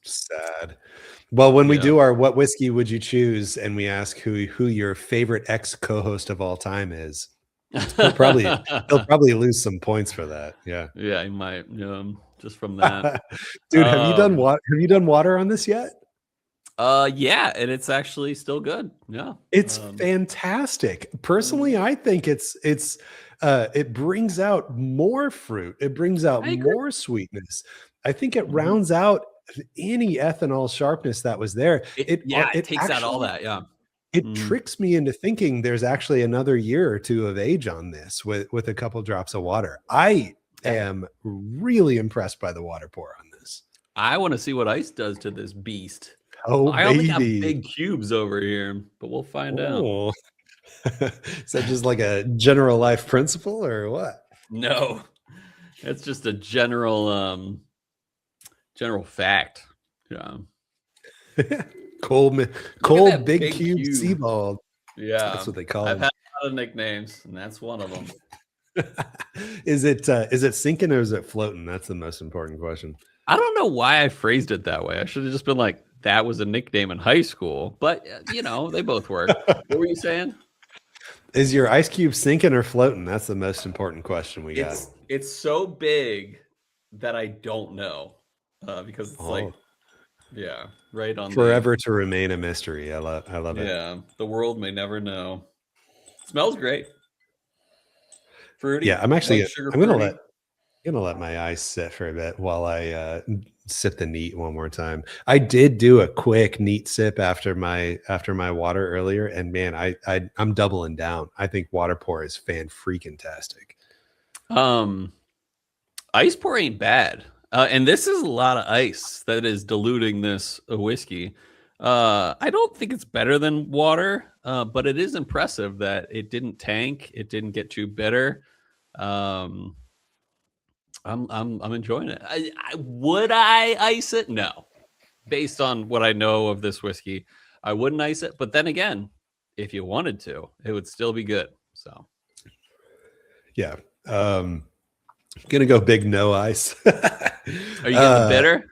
Sad. Well, when we do our What Whiskey Would You Choose, and we ask who your favorite ex co-host of all time is, he'll probably lose some points for that. Yeah. Yeah, he might. Just from that. Dude, have you done water on this yet? Yeah, and it's actually still good. Yeah, it's fantastic. Personally, I think it brings out more fruit. It brings out more sweetness. I think it rounds out any ethanol sharpness that was there. It takes out all that. Yeah, it tricks me into thinking there's actually another year or two of age on this with a couple drops of water. I am really impressed by the water pour on this. I want to see what ice does to this beast. Oh, I only got big cubes over here, but we'll find out. Is that just like a general life principle or what? No, it's just a general fact. Yeah. Cold big cube Seabald. Yeah, that's what they call I've them. had a lot of nicknames, and that's one of them. Is it sinking or is it floating? That's the most important question. I don't know why I phrased it that way. I should have just been like, that was a nickname in high school, but they both work. What were you saying? Is your ice cube sinking or floating? That's the most important question we got. It's so big that I don't know because it's right on forever to remain a mystery. I love it. Yeah, the world may never know. It smells great. Fruity. Yeah, I'm gonna let my ice sit for a bit while I sip the neat one more time. I did do a quick neat sip after my water earlier, and man, I'm doubling down. I think water pour is fan-freaking-tastic. Ice pour ain't bad, and this is a lot of ice that is diluting this whiskey. I don't think it's better than water, but it is impressive that it didn't tank. It didn't get too bitter. I'm enjoying it. Would I ice it? No. Based on what I know of this whiskey, I wouldn't ice it. But then again, if you wanted to, it would still be good. So, yeah. Gonna go big no ice. Are you getting the bitter?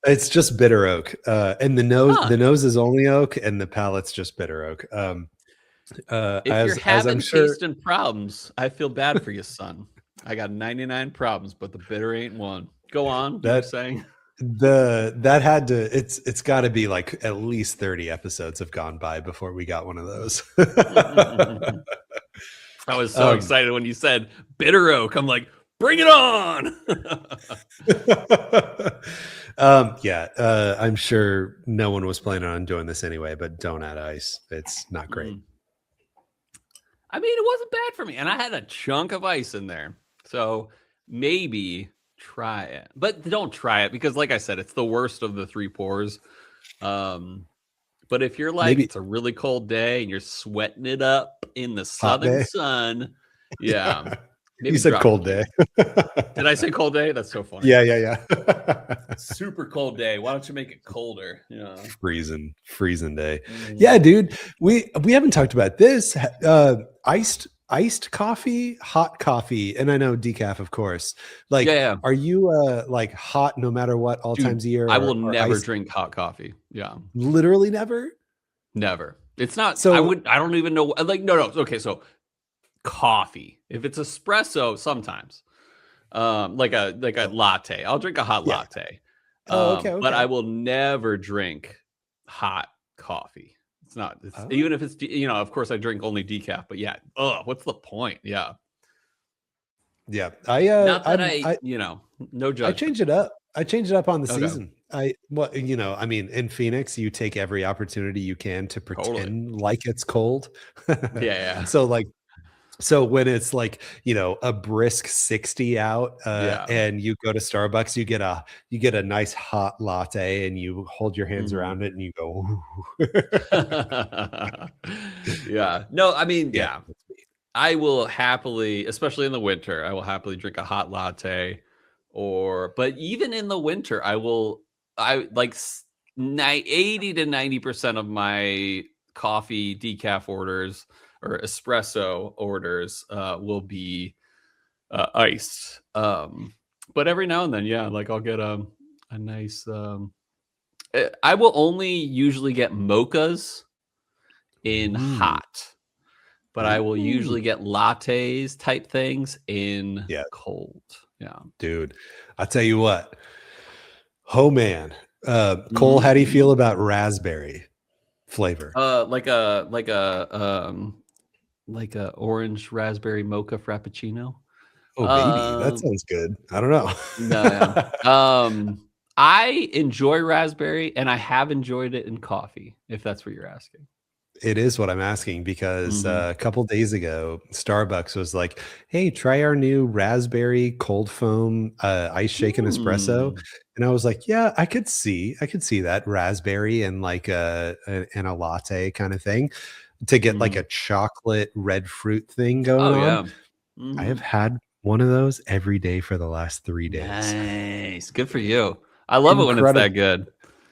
It's just bitter oak, and the nose is only oak, and the palate's just bitter oak. If you're having tasting problems, I feel bad for you, son. I got 99 problems, but the bitter ain't one. Go on. That's saying it's got to be like at least 30 episodes have gone by before we got one of those. I was so excited when you said bitter oak. I'm like, bring it on. I'm sure no one was planning on doing this anyway, but don't add ice. It's not great. I mean, it wasn't bad for me, and I had a chunk of ice in there, so maybe try it, but don't try it because, like I said, it's the worst of the three pours. But if you're like, it's a really cold day and you're sweating it up in the southern sun, yeah. You said cold day. Did I say cold day? That's so funny. Yeah. Super cold day. Why don't you make it colder? Yeah. Freezing day. Yeah, dude. We haven't talked about this. Iced coffee, hot coffee, and I know decaf, of course. Like, are you like hot no matter what all times of year? I will never drink hot coffee. Yeah. Literally never? Never. It's not so I don't even know like no. Okay, so coffee. If it's espresso, sometimes. Like a latte. I'll drink a hot latte. Okay. But I will never drink hot coffee. It's not even if it's of course I drink only decaf, but yeah. What's the point? Yeah. Yeah. No judgment. I change it up on the season. In Phoenix, you take every opportunity you can to pretend like it's cold. Yeah. So when it's like, a brisk 60 out and you go to Starbucks, you get a nice hot latte and you hold your hands around it and you go, yeah. No, I mean, yeah. I will happily, especially in the winter, I will happily drink a hot latte but even in the winter, I like 80 to 90% of my coffee decaf orders or espresso orders will be iced. But every now and then, like I'll get a nice I will only usually get mochas in hot, but I will usually get lattes type things in cold. Yeah. Dude, I'll tell you what. Oh man. Cole, how do you feel about raspberry flavor? Like a orange raspberry mocha frappuccino. Oh baby, that sounds good. I don't know. No. I enjoy raspberry, and I have enjoyed it in coffee, if that's what you're asking. It is what I'm asking because a couple days ago, Starbucks was like, "Hey, try our new raspberry cold foam ice shaken espresso," and I was like, "Yeah, I could see that raspberry and like a latte kind of thing." to get like a chocolate red fruit thing going on. I have had one of those every day for the last 3 days. Nice. Good for you. I love it when it's that good.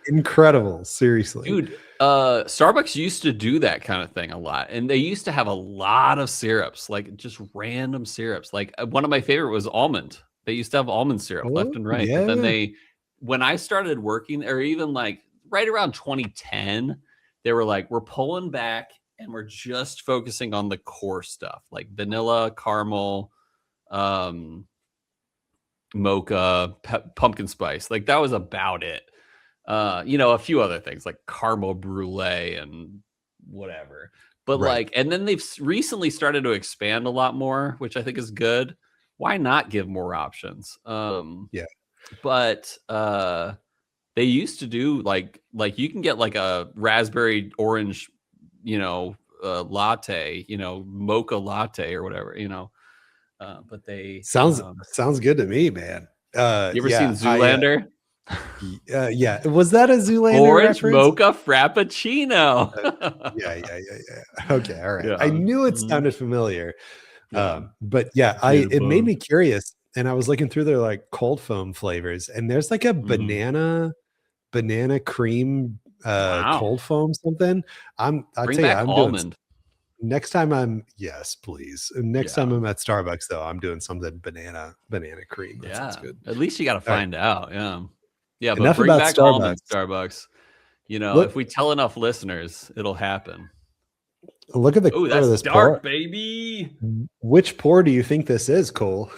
Incredible. Seriously. Dude, Starbucks used to do that kind of thing a lot. And they used to have a lot of syrups, like just random syrups. Like one of my favorite was almond. They used to have almond syrup left and right. Yeah. But then when I started working, or even like right around 2010, they were like, we're pulling back and we're just focusing on the core stuff, like vanilla, caramel, mocha, pumpkin spice. Like that was about it. A few other things like caramel brulee and whatever. But like, and then they've recently started to expand a lot more, which I think is good. Why not give more options? But they used to do like you can get like a raspberry orange, latte, mocha latte or whatever, but they sounds good to me, man. You ever seen Zoolander? Yeah. Was that a Zoolander orange reference? mocha frappuccino? Yeah. Okay. All right. Yeah. I knew it sounded familiar. But yeah, it made me curious. And I was looking through their like cold foam flavors, and there's like a banana cream cold foam something. I'll tell you, I'm almond. Next time yes, please. Next time I'm at Starbucks though, I'm doing something banana cream. That sounds good. At least you got to find out. Yeah. But enough bring about back almond Starbucks. If we tell enough listeners, it'll happen. Look at the color of this dark pour. Baby. Which pour do you think this is, Cole?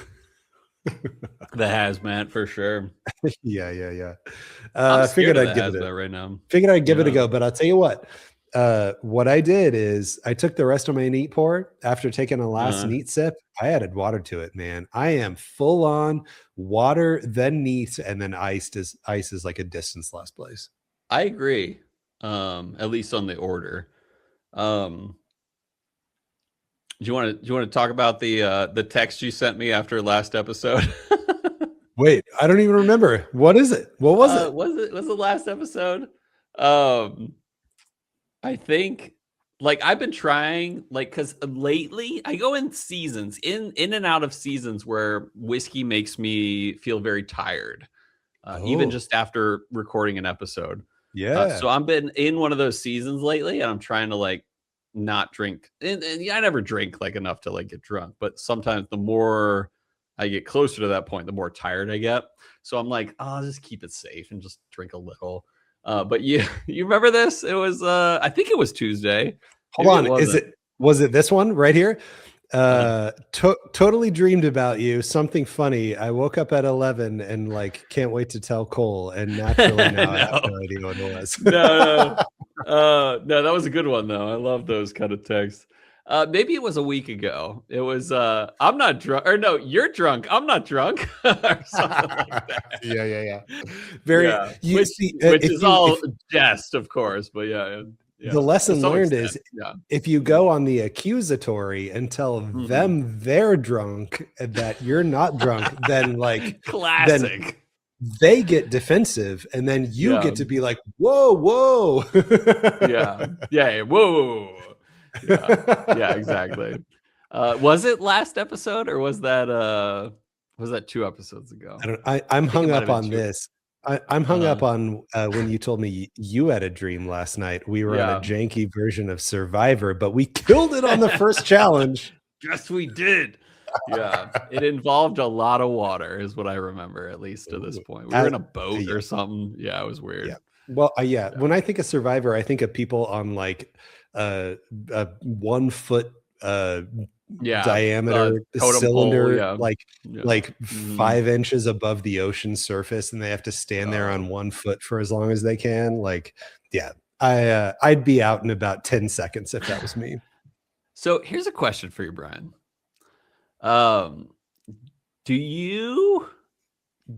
The hazmat for sure. Yeah. I figured I'd give it right now. Figured I'd give it a go, but I'll tell you what. What I did is I took the rest of my neat pour after taking a last neat sip. I added water to it, man. I am full on water, then neat, and then ice is like a distance last place. I agree. At least on the order. Do you want to talk about the text you sent me after last episode? Wait, I don't even remember. What is it? What was it? Was the last episode? I think like I've been trying, like, because lately I go in seasons, in and out of seasons where whiskey makes me feel very tired, even just after recording an episode. Yeah. So I've been in one of those seasons lately, and I'm trying to like not drink. And I never drink like enough to like get drunk, but sometimes the more I get closer to that point, the more tired I get. So I'm like, I'll just keep it safe and just drink a little. But you remember this? It was I think it was Tuesday. Hold on, was it this one right here? Totally dreamed about you. Something funny. I woke up at 11 and like can't wait to tell Cole. And naturally now I have no idea what it was. No, that was a good one though. I love those kind of texts. Maybe it was a week ago. It was I'm not drunk, or no, you're drunk, I'm not drunk, or something like that. Yeah. Very which is all jest, of course, but yeah. The lesson learned is if you go on the accusatory and tell them they're drunk and that you're not drunk, then like classic. Then they get defensive, and then you get to be like, whoa. Yeah, whoa. Yeah, exactly. Was it last episode, or was that 2 episodes ago? I'm hung up on this. I'm hung up on when you told me you had a dream last night. We were on a janky version of Survivor, but we killed it on the first challenge. Yes, we did. Yeah, it involved a lot of water, is what I remember, at least to this point. We were in a boat or something. Yeah, it was weird. Yeah. Well, when I think of Survivor, I think of people on like a 1 foot diameter cylinder, like 5 inches above the ocean surface, and they have to stand there on 1 foot for as long as they can. Like, I'd be out in about 10 seconds if that was me. So here's a question for you, Bryan. Do you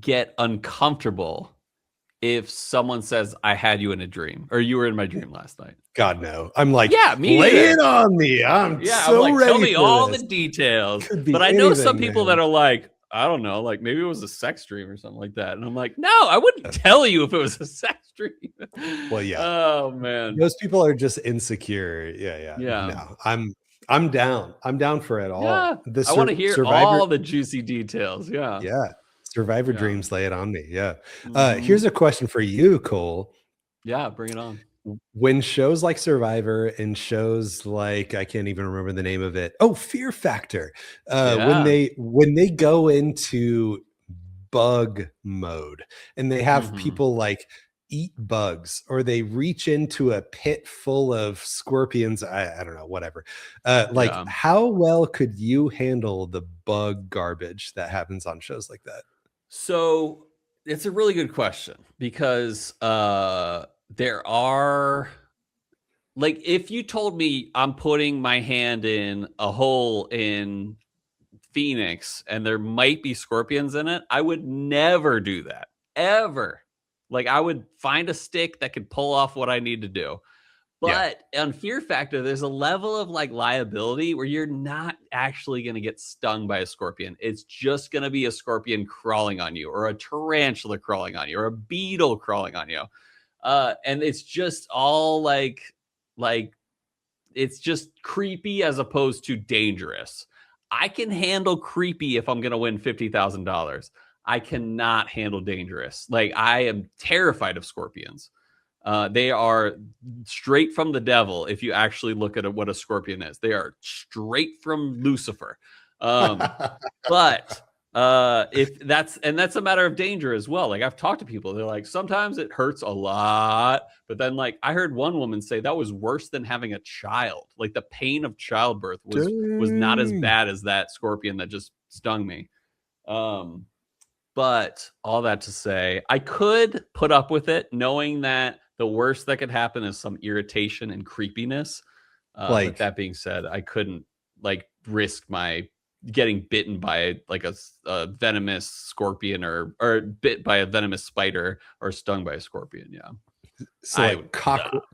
get uncomfortable if someone says, I had you in a dream, or you were in my dream last night? God, no. I'm like, me lay it on me. I'm so like, ready. Tell me for all this. the details. Could be but I know anything, some people man. that are like, I don't know, like maybe it was a sex dream or something like that. And I'm like, no, I wouldn't tell you if it was a sex dream. Well, yeah. Oh man. Those people are just insecure. Yeah. No, I'm down. I'm down for it all. Yeah. I want to hear all the juicy details. Yeah. Yeah. Survivor dreams, lay it on me. Yeah. Here's a question for you, Cole. Yeah, bring it on. When shows like Survivor and shows like, I can't even remember the name of it. Oh, Fear Factor. When they go into bug mode and they have people like eat bugs, or they reach into a pit full of scorpions, I don't know, whatever. How well could you handle the bug garbage that happens on shows like that? So it's a really good question, because there are, like, if you told me I'm putting my hand in a hole in Phoenix and there might be scorpions in it, I would never do that, ever. Like, I would find a stick that could pull off what I need to do. But on Fear Factor, there's a level of like liability where you're not actually going to get stung by a scorpion. It's just going to be a scorpion crawling on you, or a tarantula crawling on you, or a beetle crawling on you. And it's just all like it's just creepy as opposed to dangerous. I can handle creepy if I'm going to win $50,000. I cannot handle dangerous. Like, I am terrified of scorpions. They are straight from the devil. If you actually look at what a scorpion is, they are straight from Lucifer. But if that's a matter of danger as well. Like, I've talked to people, they're like, sometimes it hurts a lot, but then, like, I heard one woman say that was worse than having a child. Like, the pain of childbirth was not as bad as that scorpion that just stung me. But all that to say, I could put up with it, knowing that the worst that could happen is some irritation and creepiness. But that being said, I couldn't like risk my getting bitten by like a venomous scorpion, or bit by a venomous spider, or stung by a scorpion. Yeah. So like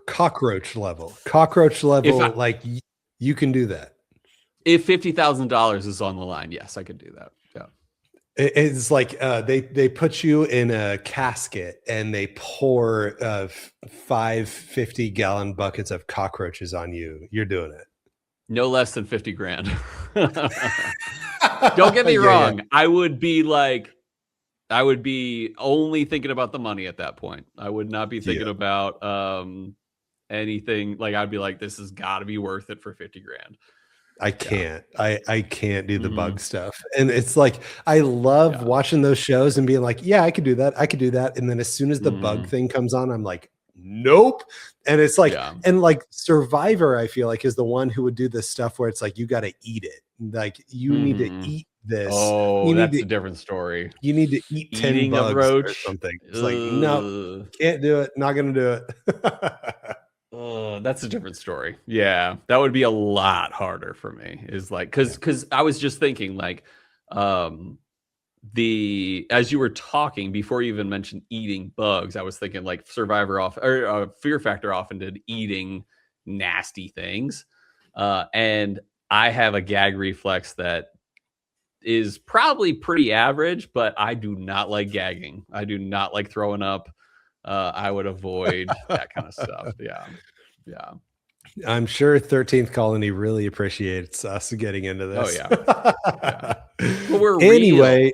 cockroach level, like you can do that. If $50,000 is on the line, yes, I could do that. Yeah. It's like they put you in a casket and they pour 5 50-gallon buckets of cockroaches on you. You're doing it. No less than 50 grand. Don't get me wrong. Yeah. I would be only thinking about the money at that point. I would not be thinking about anything. Like, I'd be like, this has got to be worth it for 50 grand. I can't. I can't do the bug stuff. And it's like, I love watching those shows and being like, yeah, I could do that. I could do that. And then as soon as the bug thing comes on, I'm like, nope. And it's like, and like Survivor, I feel like, is the one who would do this stuff where it's like, you got to eat it. Like, you need to eat this. Oh, that's a different story. You need to eat 10 bugs or something. It's like, no, can't do it. Not going to do it. That's a different story. Yeah, that would be a lot harder for me. Is like, because I was just thinking, like, as you were talking before you even mentioned eating bugs, I was thinking like Fear Factor often did eating nasty things, and I have a gag reflex that is probably pretty average, but I do not like gagging. I do not like throwing up. I would avoid that kind of stuff. Yeah. I'm sure 13th Colony really appreciates us getting into this. Oh yeah. Well, we're real.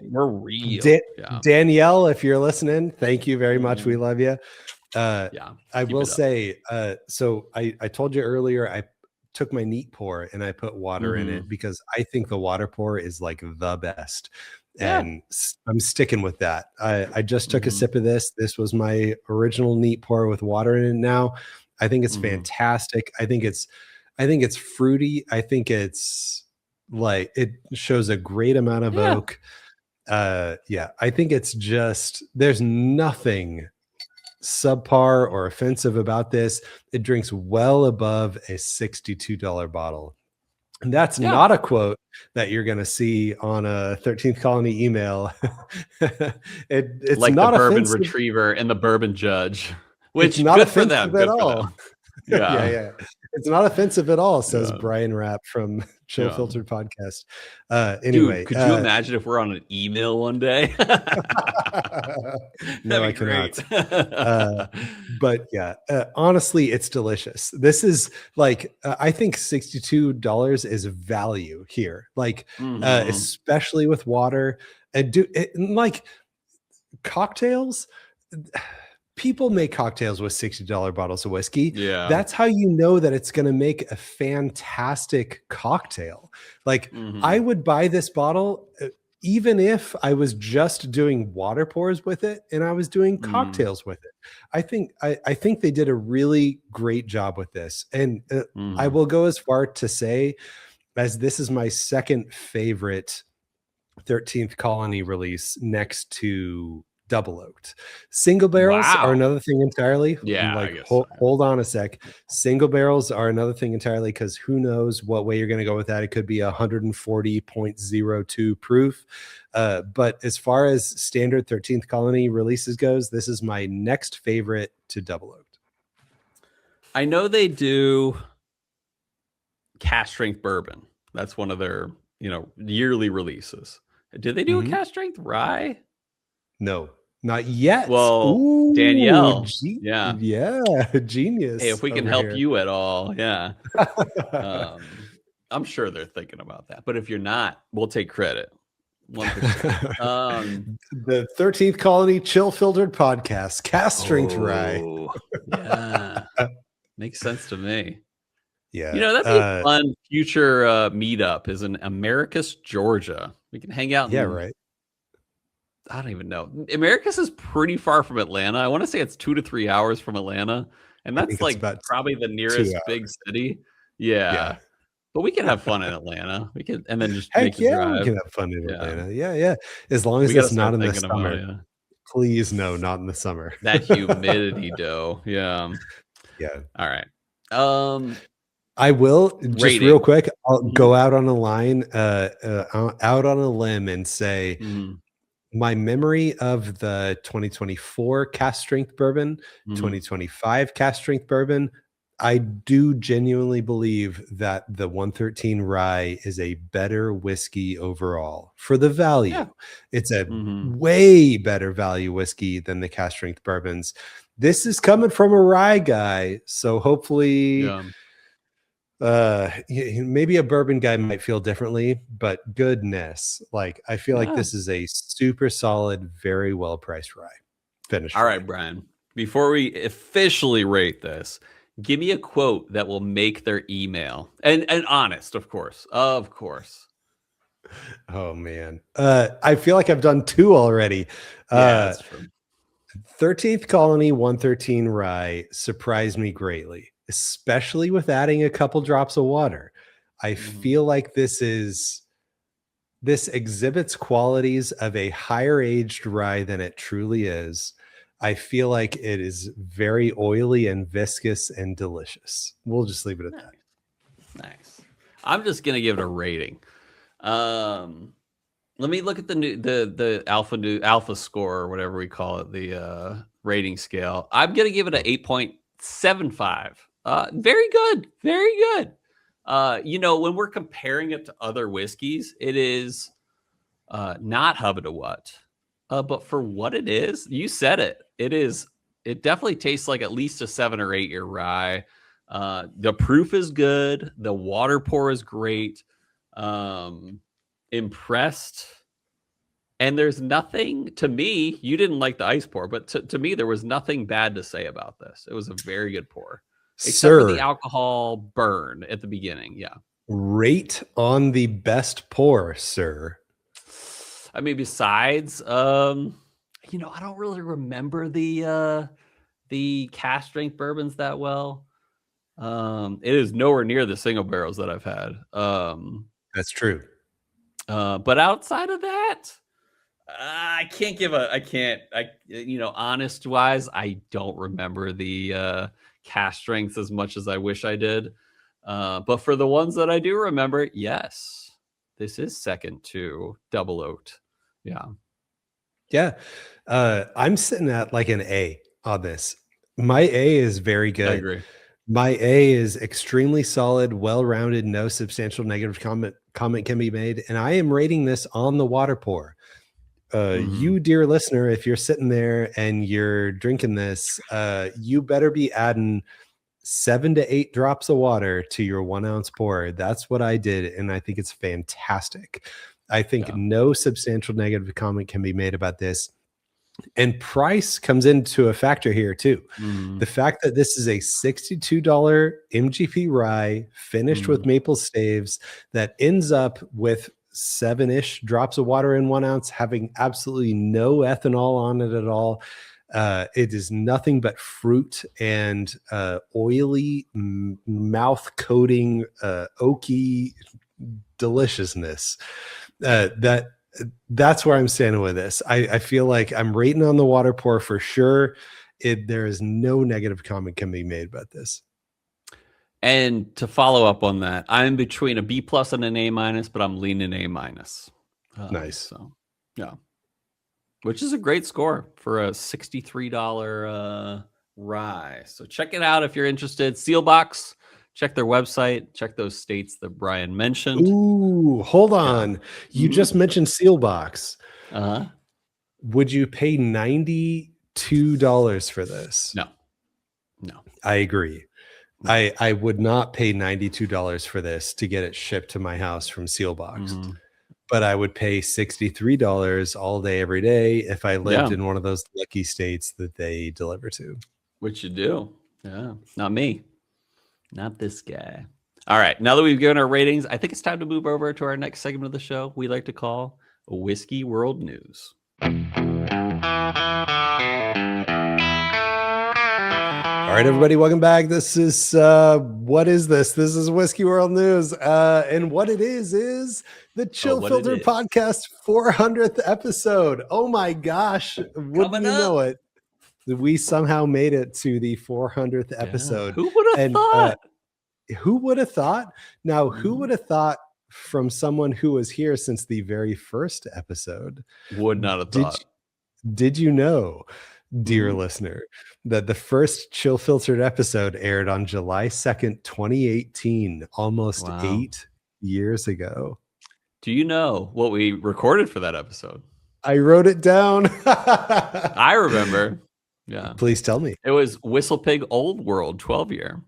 Danielle, if you're listening, thank you very much. We love you. I will say, so I told you earlier, I took my neat pour and I put water in it because I think the water pour is like the best. And I'm sticking with that. I just took a sip of this. This was my original neat pour with water in it now. I think it's fantastic. I think it's fruity. I think it's like, it shows a great amount of oak. I think it's just, there's nothing subpar or offensive about this. It drinks well above a $62 bottle. And that's not a quote that you're going to see on a 13th Colony email. It's like not the bourbon offensive. Retriever and the bourbon judge, which it's not good for them. At all. Yeah. It's not offensive at all, says Bryan Rapp from Chill Filtered Podcast. Anyway, dude, could you imagine if we're on an email one day? No, I cannot. But yeah, honestly, it's delicious. This is like, I think $62 is value here, like, especially with water. And like cocktails, people make cocktails with $60 bottles of whiskey. Yeah. That's how you know that it's going to make a fantastic cocktail. Like, I would buy this bottle even if I was just doing water pours with it and I was doing cocktails with it. I think they did a really great job with this. And I will go as far to say, as this is my second favorite 13th Colony release next to Double Oaked. Single barrels are another thing entirely. Yeah, like hold on a sec. Single barrels are another thing entirely, because who knows what way you're going to go with that. It could be 140.02 proof. But as far as standard 13th Colony releases goes, this is my next favorite to Double Oaked. I know they do cask strength bourbon. That's one of their yearly releases. Did they do a cask strength rye? No, not yet. Well, ooh, Danielle, genius. Hey, if we can help you at all, I'm sure they're thinking about that. But if you're not, we'll take credit. 1%. The 13th Colony Chill Filtered Podcast, cask strength rye. Yeah, makes sense to me. Yeah, that'd be a fun future meetup. Is in Americus, Georgia. We can hang out. Right. I don't even know. Americus is pretty far from Atlanta. I want to say it's 2 to 3 hours from Atlanta, and that's like probably the nearest big city. Yeah. But we can have fun in Atlanta. We can, and then just make a drive. We can have fun in Atlanta. Yeah. As long as it's not in the summer. Please, no, not in the summer. That humidity, though. Yeah. All right. I will just real quick. I'll go out on a line, out on a limb, and say my memory of the 2024 cask strength bourbon, 2025 cask strength bourbon. I do genuinely believe that the 113 rye is a better whiskey overall for the value. Yeah. It's a way better value whiskey than the cask strength bourbons. This is coming from a rye guy, so hopefully maybe a bourbon guy might feel differently, but goodness, like I feel like this is a super solid, very well priced rye finish. All right, Bryan, before we officially rate this, give me a quote that will make their email, and honest, of course. Oh man, I feel like I've done 2 already. That's true. 13th Colony 113 rye surprised me greatly, especially with adding a couple drops of water. I feel like this exhibits qualities of a higher aged rye than it truly is. I feel like it is very oily and viscous and delicious. We'll just leave it at that. Nice. I'm just gonna give it a rating. Let me look at the alpha score, or whatever we call it, the rating scale. I'm gonna give it an 8.75. Very good. When we're comparing it to other whiskeys, it is not Hubba to What. But for what it is, you said it. It definitely tastes like at least a 7 or 8 year rye. The proof is good. The water pour is great. Impressed. And there's nothing, to me, you didn't like the ice pour, but to me, there was nothing bad to say about this. It was a very good pour. Except for the alcohol burn at the beginning. Yeah. Rate on the best pour, sir. I mean, besides, I don't really remember the cask strength bourbons that well. It is nowhere near the single barrels that I've had. That's true. But outside of that, honest wise, I don't remember the cask strengths as much as I wish I did. But for the ones that I do remember, yes, this is second to Double Oaked. Yeah. I'm sitting at like an A on this. My A is very good. I agree. My A is extremely solid, well-rounded, no substantial negative comment can be made, and I am rating this on the water pour. You, dear listener, if you're sitting there and you're drinking this, you better be adding 7 to 8 drops of water to your 1 ounce pour. That's what I did, and I think it's fantastic. I think no substantial negative comment can be made about this. And price comes into a factor here too. The fact that this is a $62 MGP rye finished with maple staves that ends up with 7-ish drops of water in 1 ounce, having absolutely no ethanol on it at all. It is nothing but fruit and oily, mouth coating, oaky deliciousness. That's where I'm standing with this. I feel like I'm rating on the water pour for sure. There is no negative comment can be made about this. And to follow up on that, I'm between a B+ and an A-, but I'm leaning A-. Nice. So, yeah. Which is a great score for a $63 rye. So check it out if you're interested. Sealbox. Check their website. Check those states that Bryan mentioned. Ooh, hold on. Yeah. You just mentioned Sealbox. Would you pay $92 for this? No. I agree. I would not pay $92 for this to get it shipped to my house from Sealbox. But I would pay $63 all day, every day if I lived in one of those lucky states that they deliver to. Which you do. Yeah. Not me. Not this guy. All right. Now that we've given our ratings, I think it's time to move over to our next segment of the show we like to call Whiskey World News. All right, everybody, welcome back. This is, what is this? This is Whiskey World News. And what it is the Chill Filter Podcast 400th episode. Oh my gosh. Wouldn't you know it? We somehow made it to the 400th episode. Who would have thought? Who would have thought? Now, who would have thought from someone who was here since the very first episode? Would not have thought. Did you know, dear listener, that the first Chill Filtered episode aired on July 2nd, 2018, almost 8 years ago? Do you know what we recorded for that episode? I wrote it down. I remember. Yeah. Please tell me. It was Whistle Pig Old World 12-year.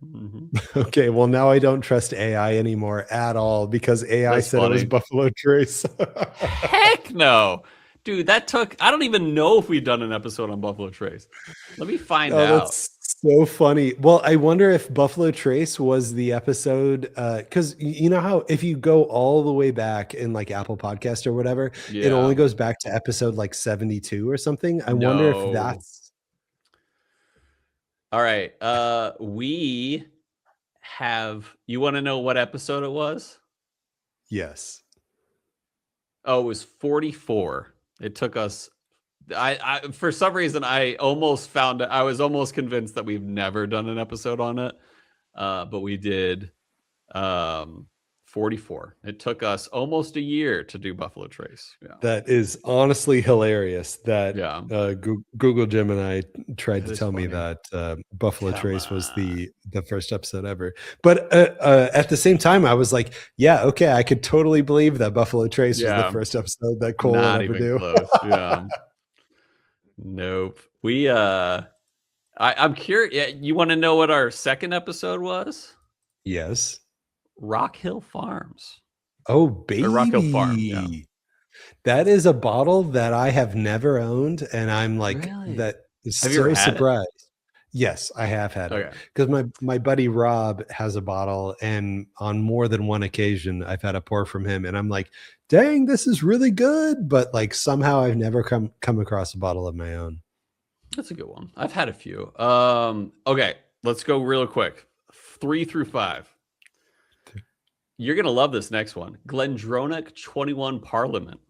Okay. Well, now I don't trust AI anymore at all because AI said it was Buffalo Trace. Heck no. Dude, that took, I don't even know if we've done an episode on Buffalo Trace. Let me find out. That's so funny. Well, I wonder if Buffalo Trace was the episode, because you know how if you go all the way back in like Apple Podcast or whatever, it only goes back to episode like 72 or something. I wonder if that's. All right. We have, you want to know what episode it was? Yes. Oh, it was 44. It took us, I for some reason, I was almost convinced that we've never done an episode on it. But we did 44. It took us almost a year to do Buffalo Trace. Yeah. That is honestly hilarious that Google Gemini tried to tell me that Buffalo Trace was the first episode ever. But at the same time, I was like, yeah, okay, I could totally believe that Buffalo Trace was the first episode that Cole would ever do. Close. Yeah. Nope. We I'm curious. You want to know what our second episode was? Yes. Rock Hill Farms. Oh, baby. Or Rock Hill Farm. Yeah. That is a bottle that I have never owned. And I'm like, that is so surprised. Yes, I have had it. Because my buddy Rob has a bottle. And on more than one occasion, I've had a pour from him. And I'm like, dang, this is really good. But like somehow I've never come across a bottle of my own. That's a good one. I've had a few. Okay, let's go real quick. 3 through 5. You're going to love this next one. Glendronach 21 Parliament.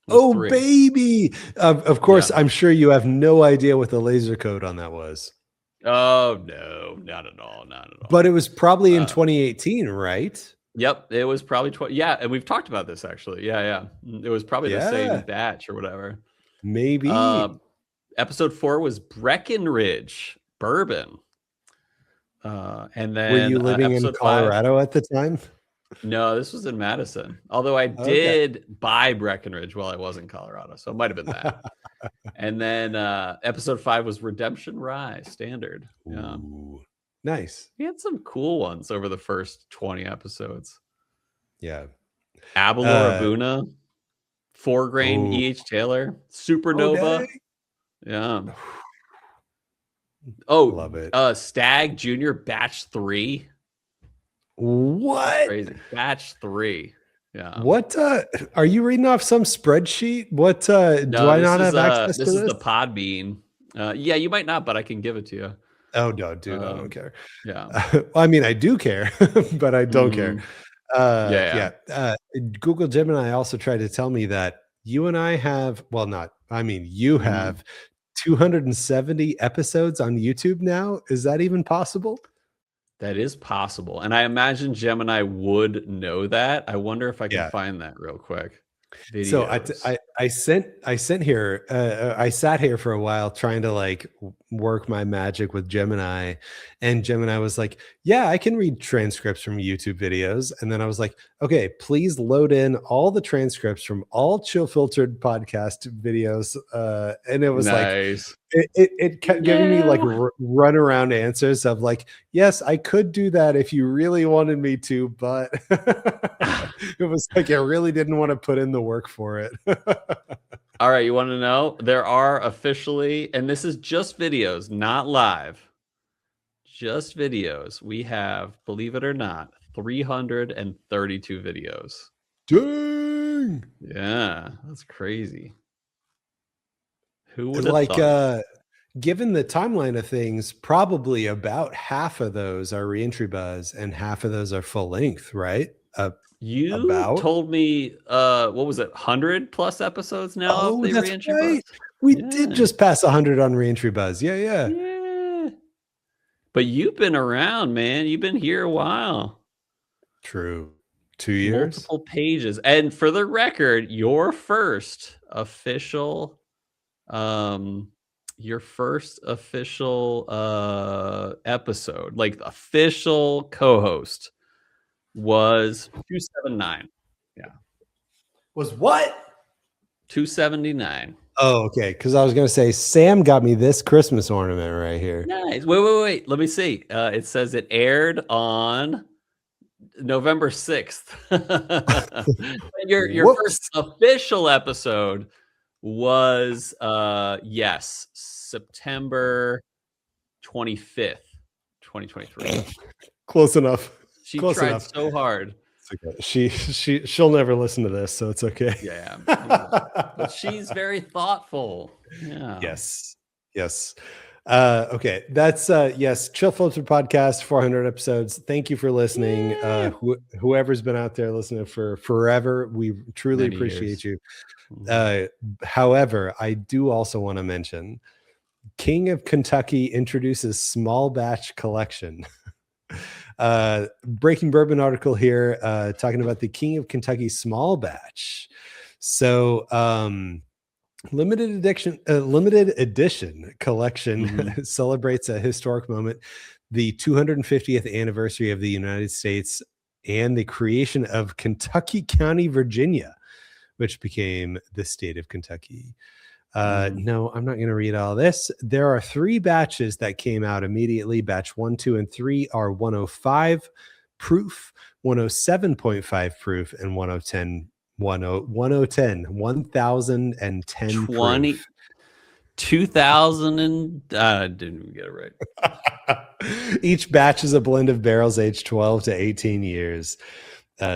Oh, 3. Baby. Of course, I'm sure you have no idea what the laser code on that was. Oh, no, not at all. Not at all. But it was probably in 2018, right? Yep. It was probably, yeah. And we've talked about this actually. Yeah. It was probably the same batch or whatever. Maybe. Episode 4 was Breckenridge Bourbon. And then were you living in Colorado 5, at the time? No, this was in Madison. Although I did buy Breckenridge while I was in Colorado, so it might have been that. And then episode 5 was Redemption Rye Standard. Yeah. Ooh, nice. We had some cool ones over the first 20 episodes. Yeah. Abelor Abuna, 4 Grain E.H. Taylor, Supernova. Yeah. Love it. Stag Junior Batch 3. What? Crazy. Batch 3. Yeah. What are you reading off some spreadsheet? What do I not have access to this? This is the Podbean. Yeah, you might not, but I can give it to you. Oh no, dude, I don't care. Yeah. I mean, I do care, but I don't care. Google Gemini also tried to tell me that you and I have, you have 270 episodes on YouTube now. Is that even possible? That is possible. And I imagine Gemini would know that. I wonder if I can find that real quick. Videos. So I sat here for a while trying to like work my magic with Gemini, and Gemini was like, yeah, I can read transcripts from YouTube videos. And then I was like, okay, please load in all the transcripts from all Chill Filtered podcast videos. And it was nice. Like, it kept giving me like run around answers of like, yes, I could do that if you really wanted me to, but it was like, I really didn't want to put in the work for it. All right. You want to know? There are officially, and this is just videos, not live, just videos. We have, believe it or not, 332 videos. Dang. Yeah. That's crazy. Who would have thought? Given the timeline of things, probably about half of those are reentry buzz and half of those are full length, right? You told me, what was it, 100 plus episodes now? Oh, of the that's right. Buzz? We did just pass 100 on reentry buzz. Yeah. But you've been around, man. You've been here a while. True. 2 years. Multiple pages. And for the record, your first official episode, like official co-host, was 279. Yeah. Was what? 279. Oh, okay. Because I was going to say, Sam got me this Christmas ornament right here. Nice. Wait. Let me see. It says it aired on November 6th. your first official episode was September 25th, 2023. Close enough. She tried so hard. It's okay. She'll never listen to this, so it's okay. Yeah. But she's very thoughtful. Yeah. Yes. Okay. That's Chill Filtered Podcast, 400 episodes. Thank you for listening. Whoever's been out there listening for forever, we truly appreciate you. However, I do also want to mention King of Kentucky introduces small batch collection. Breaking Bourbon article here, talking about the King of Kentucky small batch. So limited edition collection celebrates a historic moment, the 250th anniversary of the United States and the creation of Kentucky County, Virginia, which became the state of Kentucky. No, I'm not going to read all this. There are 3 batches that came out immediately. Batch 1, 2, and 3 are 105 proof, 107.5 proof, and 1010 proof. 2000 and I didn't get it right. Each batch is a blend of barrels aged 12 to 18 years.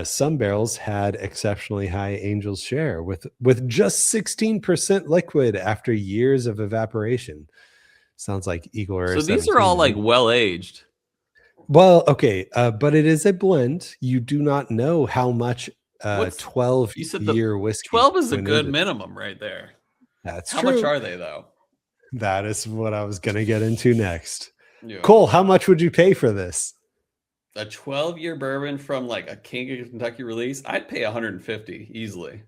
Some barrels had exceptionally high Angel's share with just 16% liquid after years of evaporation. Sounds like Eagle Rare. So these are all like well aged. Well, okay, but it is a blend. You do not know how much 12-year whiskey. 12 is a good minimum right there. That's how true. much are they though? That is what I was going to get into next. Yeah. Cole, how much would you pay for this? A 12-year bourbon from like a King of Kentucky release, I'd pay 150 easily.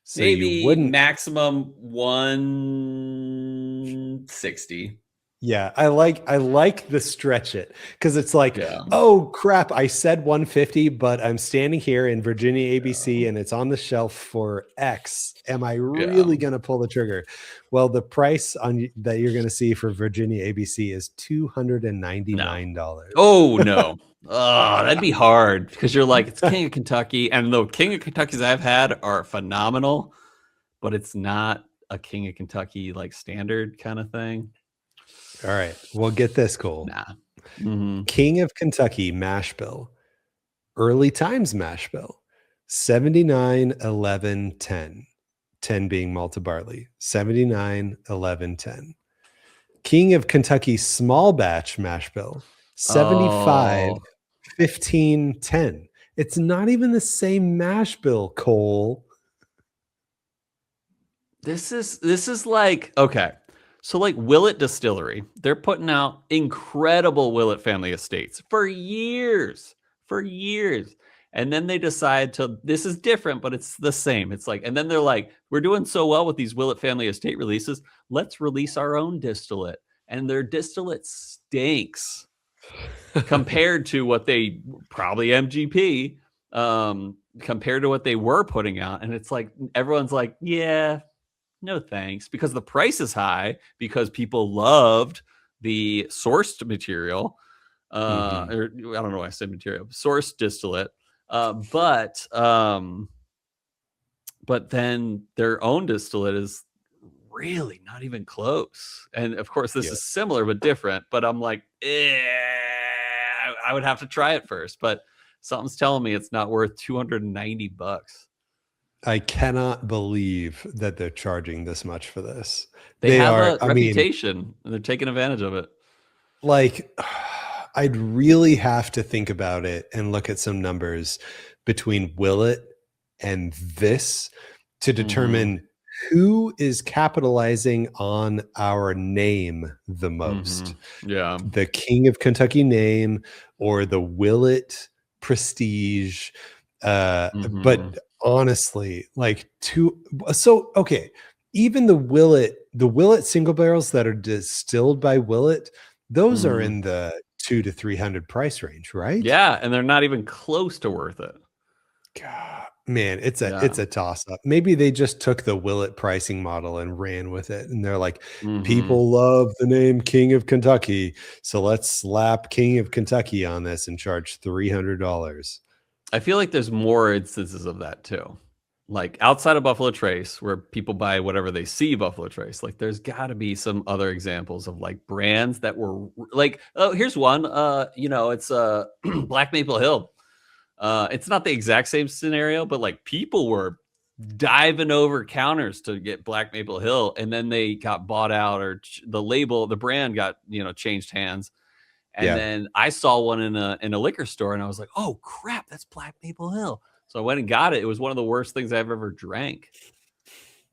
So maybe maximum 160. Yeah, I like the stretch it, because it's like, oh crap, I said 150, but I'm standing here in Virginia ABC and it's on the shelf for X. Am I really gonna pull the trigger? Well, the price that you're gonna see for Virginia ABC is $299. Oh no. Oh, that'd be hard, because you're like, it's King of Kentucky, and the King of Kentuckys I've had are phenomenal, but it's not a King of Kentucky like standard kind of thing. All right. Well, get this, Cole. King of Kentucky mash bill. Early times mash bill. 79, 11, 10. 10 being malted barley. 79, 11, 10. King of Kentucky small batch mash bill. 75, 15, 10. It's not even the same mash bill, Cole. This is like, okay. So like Willett Distillery, they're putting out incredible Willett family estates for years. And then they decide this is different, but it's the same. It's like, and then they're like, we're doing so well with these Willett family estate releases. Let's release our own distillate. And their distillate stinks compared to what they probably MGP, compared to what they were putting out. And it's like, everyone's like, yeah, no thanks, because the price is high, because people loved the sourced material, or I don't know why I said material, sourced distillate, but then their own distillate is really not even close. And of course this is similar but different, but I'm like, I would have to try it first, but something's telling me it's not worth $290. I cannot believe that they're charging this much for this. They have a reputation, and they're taking advantage of it. Like, I'd really have to think about it and look at some numbers between Willett and this to determine who is capitalizing on our name the most. Yeah. The King of Kentucky name or the Willett prestige. But honestly, like okay, even the Willett single barrels that are distilled by Willett, those are in the $200 to $300 price range, right? Yeah, and they're not even close to worth it. God, man, it's a toss up. Maybe they just took the Willett pricing model and ran with it, and they're like, people love the name King of Kentucky, so let's slap King of Kentucky on this and charge $300. I feel like there's more instances of that too. Like outside of Buffalo Trace, where people buy whatever they see Buffalo Trace, like there's got to be some other examples of like brands that were like, oh, here's one. It's Black Maple Hill. It's not the exact same scenario, but like people were diving over counters to get Black Maple Hill, and then they got bought out, or the brand got changed hands. And then I saw one in a liquor store, and I was like, oh crap, that's Black Maple Hill. So I went and got it. It was one of the worst things I've ever drank.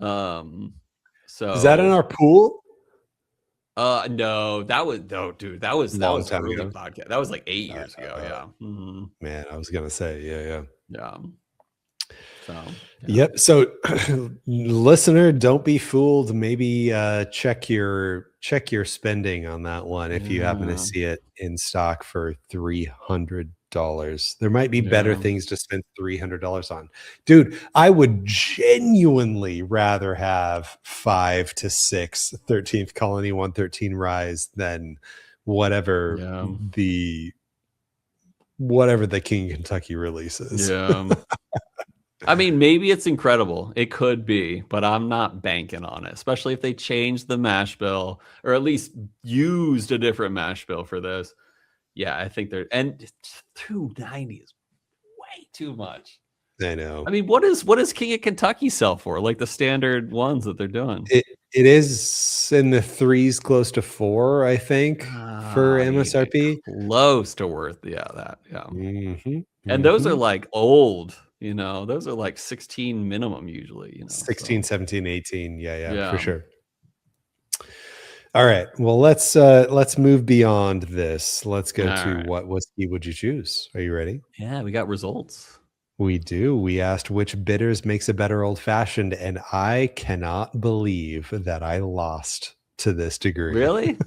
So is that in our pool? No, that was dude. That was early podcast. That was like 8 years ago. Yeah. Man, I was gonna say, yeah. So yep. So listener, don't be fooled. Maybe check your spending on that one if you happen to see it in stock for $300. There might be better things to spend $300 on. Dude, I would genuinely rather have 5 to 6 13th Colony 113 Ryes than whatever the King of Kentucky releases. Yeah. I mean, maybe it's incredible. It could be, but I'm not banking on it, especially if they changed the mash bill, or at least used a different mash bill for this. Yeah, I think and $290 is way too much. I know. I mean, what does King of Kentucky sell for? Like the standard ones that they're doing? It is in the 3s, close to 4, I think, for MSRP. Close to worth, that. And those are like old. Those are like 16 minimum usually. 16, 17, 18. Yeah, for sure. All right. Well, let's move beyond this. Let's go to what whiskey would you choose? Are you ready? Yeah, we got results. We do. We asked which bitters makes a better old fashioned, and I cannot believe that I lost to this degree. Really?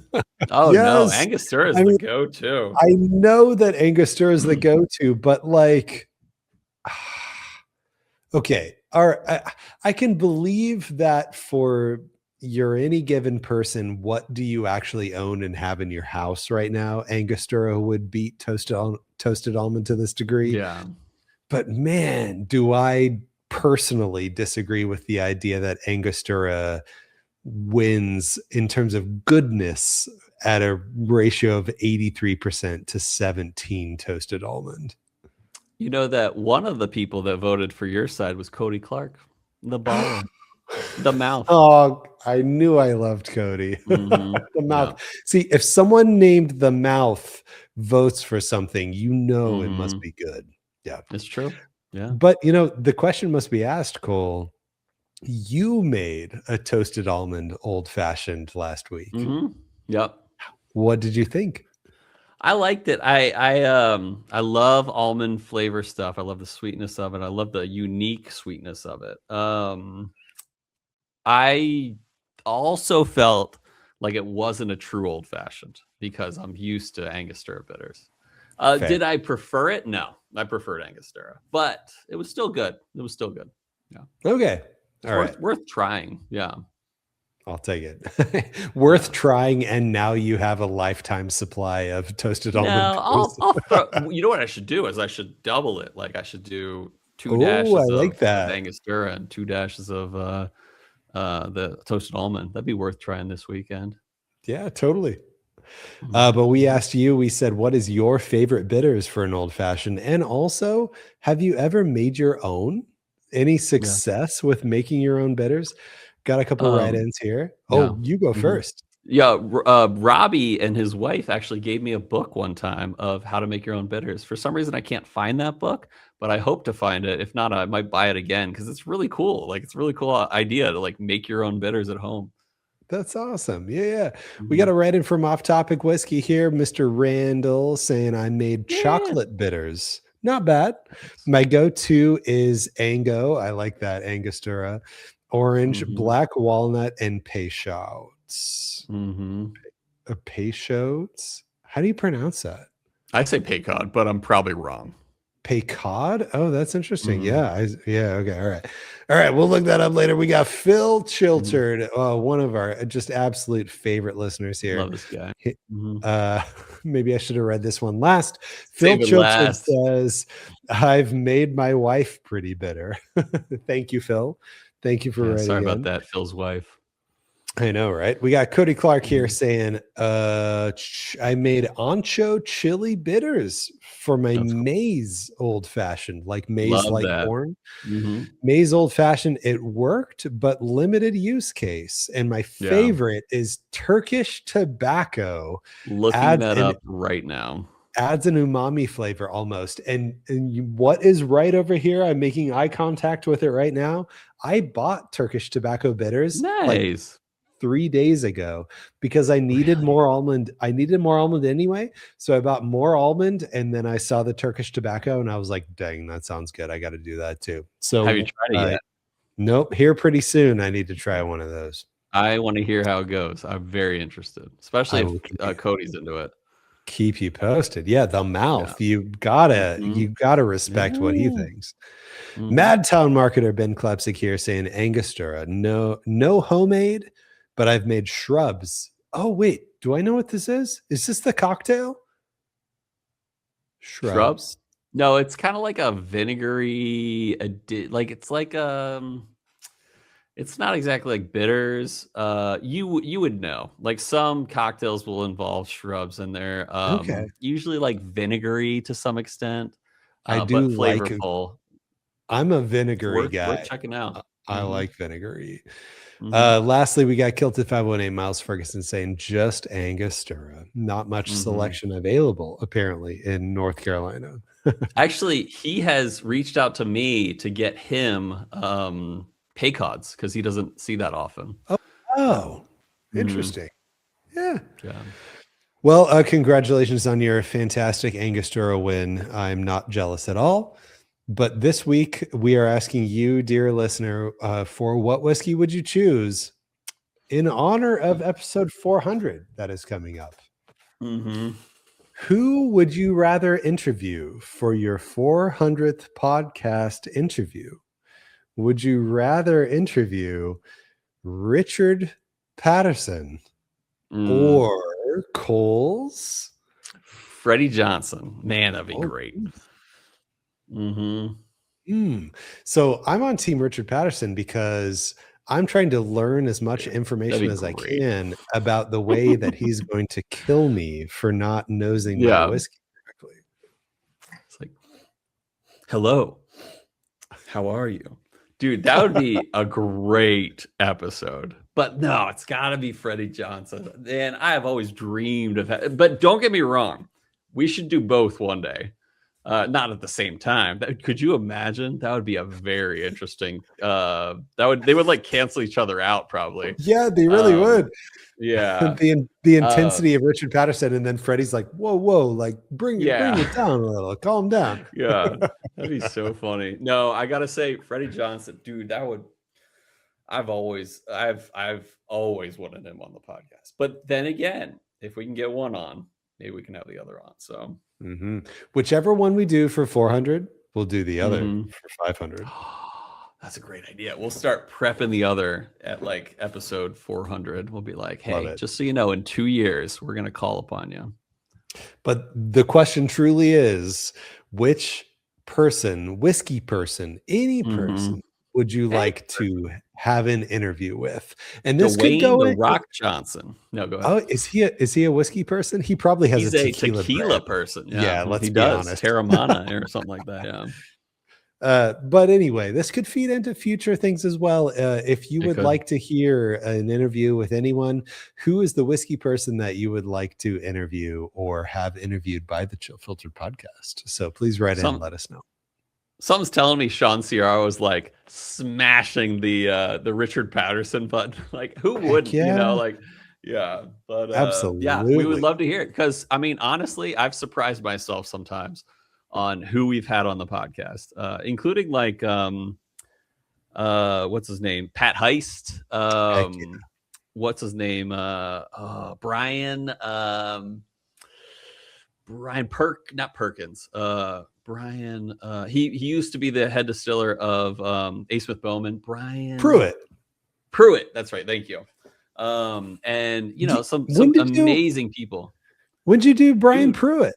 Oh yes. no, Angostura is the go-to. I know that Angostura is the go-to, but like, okay, all right, I can believe that for your any given person, what do you actually own and have in your house right now? Angostura would beat toasted almond to this degree. Yeah. But man, do I personally disagree with the idea that Angostura wins in terms of goodness at a ratio of 83% to 17 toasted almond. You know that one of the people that voted for your side was Cody Clark, the baller, the mouth. Oh, I knew I loved Cody. The mouth. Yeah. See, if someone named the mouth votes for something, you know it must be good. Yeah, it's true. Yeah, but you know the question must be asked, Cole. You made a toasted almond old fashioned last week. Yep. What did you think? I liked it. I love almond flavor stuff. I love the sweetness of it. I love the unique sweetness of it. I also felt like it wasn't a true old fashioned because I'm used to Angostura bitters. Did I prefer it? No, I preferred Angostura, but it was still good. It was still good. Yeah. Okay. All right. Worth trying. Yeah. I'll take it. Worth trying, and now you have a lifetime supply of toasted almond. I'll you know what I should do is I should double it. Like I should do 2 dashes of Angostura and 2 dashes of the toasted almond. That'd be worth trying this weekend. Yeah, totally. But we asked you, we said, what is your favorite bitters for an old fashioned? And also, have you ever made your own? Any success with making your own bitters? Got a couple write-ins here. Oh, you go first. Yeah, Robbie and his wife actually gave me a book one time of how to make your own bitters. For some reason, I can't find that book, but I hope to find it. If not, I might buy it again because it's really cool. Like, it's a really cool idea to like make your own bitters at home. That's awesome. Yeah. We got a write-in from Off Topic Whiskey here. Mr. Randall saying, I made chocolate bitters. Not bad. My go-to is Ango. I like that. Angostura. Orange, black walnut, and Peychaud's. Peychaud's? How do you pronounce that? I say Peychaud, but I'm probably wrong. Peychaud? Oh, that's interesting. Yeah. Okay. All right. We'll look that up later. We got Phil Chilterd, one of our just absolute favorite listeners here. Love this guy. Maybe I should have read this one last. Phil Chilterd says, I've made my wife pretty bitter. Thank you, Phil. Thank you for writing. Sorry about that, Phil's wife. I know, right? We got Cody Clark here saying, I made ancho chili bitters for my maize old fashioned, like maize like corn. Maize old fashioned, it worked, but limited use case. And my favorite is Turkish tobacco. Looking that up right now. Adds an umami flavor almost. And what is right over here? I'm making eye contact with it right now. I bought Turkish tobacco bitters. Nice. Like 3 days ago because I needed more almond. I needed more almond anyway. So I bought more almond and then I saw the Turkish tobacco and I was like, dang, that sounds good. I got to do that too. So have you tried it yet? Nope. Here pretty soon. I need to try one of those. I want to hear how it goes. I'm very interested, especially if Cody's into it. Keep you posted. Yeah. The mouth, you gotta respect what he thinks. Madtown marketer Ben Klepsik here saying Angostura, no homemade, but I've made shrubs. Oh, wait. Do I know what this is? Is this the cocktail? Shrubs? No, it's kind of like a vinegary, it's not exactly like bitters. You would know. Like some cocktails will involve shrubs in there. Usually like vinegary to some extent. I do but flavorful. I'm a vinegary guy. Worth checking out. I like vinegary. Lastly, we got Kilted 518 Miles Ferguson saying just Angostura. Not much selection available, apparently, in North Carolina. Actually, he has reached out to me to get him Peychauds because he doesn't see that often. Oh, interesting. Yeah. Well, congratulations on your fantastic Angostura win. I'm not jealous at all. But this week, we are asking you, dear listener, for what whiskey would you choose in honor of episode 400 that is coming up. Mm-hmm. Who would you rather interview for your 400th podcast interview? Would you rather interview Richard Patterson or Coles? Freddie Johnson. Man, that'd be great. Mm-hmm. So I'm on Team Richard Patterson because I'm trying to learn as much information as I can about the way that he's going to kill me for not nosing my whiskey correctly. It's like, hello, how are you? Dude, that would be a great episode. But no, it's got to be Freddie Johnson. And I have always dreamed of but don't get me wrong. We should do both one day. Not at the same time. Could you imagine? That would be a very interesting. They would like cancel each other out probably. Yeah, they really would. Yeah, the intensity of Richard Patterson, and then Freddie's like, "Whoa, like bring it down a little, calm down." Yeah, that'd be so funny. No, I gotta say, Freddie Johnson, dude, that would. I've always wanted him on the podcast, but then again, if we can get one on, maybe we can have the other on. So. Whichever one we do for 400, we'll do the other for 500. That's a great idea. We'll start prepping the other at like episode 400. We'll be like, hey, just so you know, in 2 years, we're going to call upon you. But the question truly is, which person, whiskey person, any person, would you like to have an interview with? And this could go The Rock Johnson. No, go ahead. Oh, is he a whiskey person? He probably has a tequila person. Yeah, let's be honest. Terramana or something like that. Yeah. But anyway, this could feed into future things as well. If you would like to hear an interview with anyone, who is the whiskey person that you would like to interview or have interviewed by the Chill Filtered podcast? So please write in and let us know. Something's telling me Sean Ciara was like smashing the Richard Patterson button. Like, who wouldn't? You know, like, yeah. But absolutely, yeah, we would love to hear it because I mean, honestly, I've surprised myself sometimes on who we've had on the podcast, including like what's his name, Pat Heist. What's his name, Bryan. Bryan not Perkins. Bryan, he used to be the head distiller of A. Smith Bowman. Bryan Pruitt, that's right. Thank you. And you know, some amazing people. When did you do Bryan Pruitt?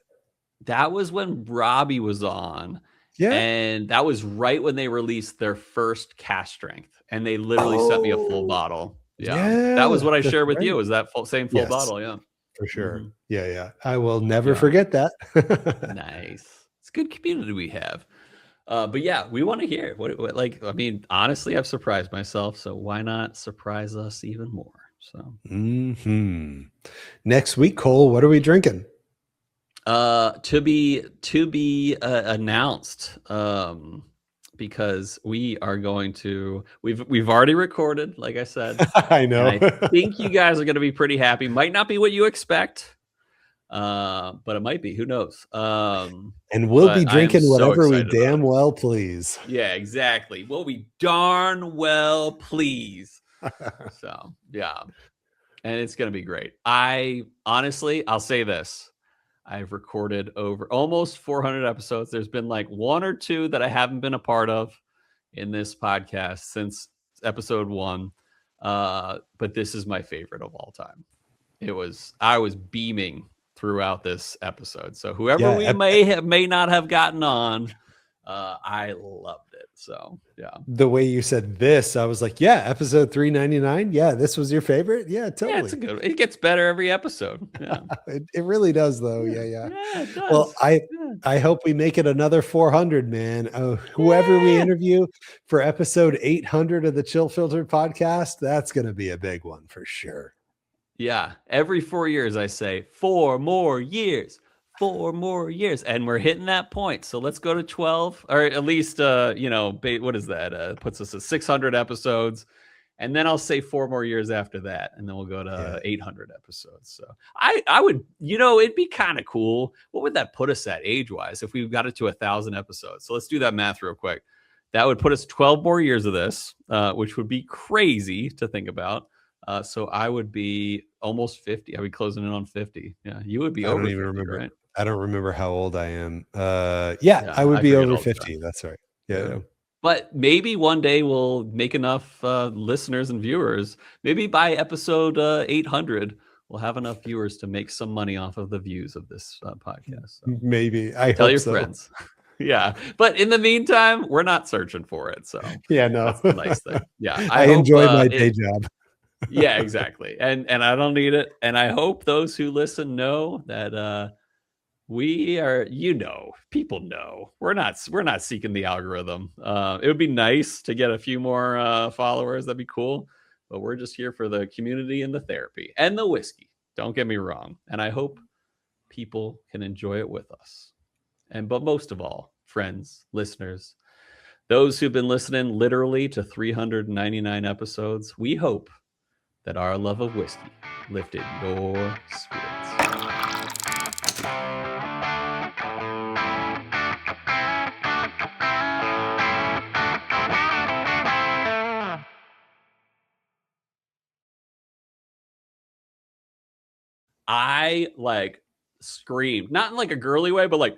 That was when Robbie was on. Yeah. And that was right when they released their first cask strength. And they literally sent me a full bottle. Yeah. That was what I shared with you. Was that same full bottle? Yeah. For sure. Yeah. I will never forget that. Nice. It's a good community we have. But yeah, we want to hear what like, I mean, honestly, I've surprised myself. So why not surprise us even more? So next week, Cole, what are we drinking? To be announced. Because we are going to, we've already recorded, like I said. I know. And I think you guys are going to be pretty happy. Might not be what you expect, but it might be. Who knows? And we'll be drinking whatever we damn well please. Yeah, exactly. We'll be darn well please. So yeah, and it's going to be great. I'll say this. I've recorded over almost 400 episodes. There's been like one or two that I haven't been a part of in this podcast since episode 1. But this is my favorite of all time. I was beaming throughout this episode. So whoever we may not have gotten on, I loved it. So yeah. The way you said this, I was like, yeah, episode 399. Yeah, this was your favorite. Yeah, totally. Yeah, it's a good. It gets better every episode. Yeah. it really does, though. Yeah. Yeah, it does. Well, I hope we make it another 400, man. Whoever we interview for episode 800 of the Chill Filtered podcast, that's going to be a big one for sure. Yeah, every 4 years I say 4 more years. 4 more years, and we're hitting that point. So let's go to 12, or at least, what is that? Puts us at 600 episodes, and then I'll say 4 more years after that, and then we'll go to 800 episodes. So I would, it'd be kind of cool. What would that put us at age-wise if we got it to 1,000 episodes? So let's do that math real quick. That would put us 12 more years of this, which would be crazy to think about. So I would be almost 50. I'd be closing in on 50. Yeah, you would be over 50, remember. right? I don't remember how old I am. Yeah, I would be over 50. That's right. Yeah. But maybe one day we'll make enough listeners and viewers. Maybe by episode 800, we'll have enough viewers to make some money off of the views of this podcast. So maybe. I tell hope your so. friends. Yeah, but in the meantime, we're not searching for it. So yeah, no, that's the nice thing. Yeah, I enjoy my day job. Yeah, exactly. And I don't need it. And I hope those who listen know that we are, people know we're not seeking the algorithm. It would be nice to get a few more followers. That'd be cool. But we're just here for the community and the therapy and the whiskey. Don't get me wrong. And I hope people can enjoy it with us. But most of all, friends, listeners, those who've been listening literally to 399 episodes, we hope that our love of whiskey lifted your spirits. I screamed, not in like a girly way, but like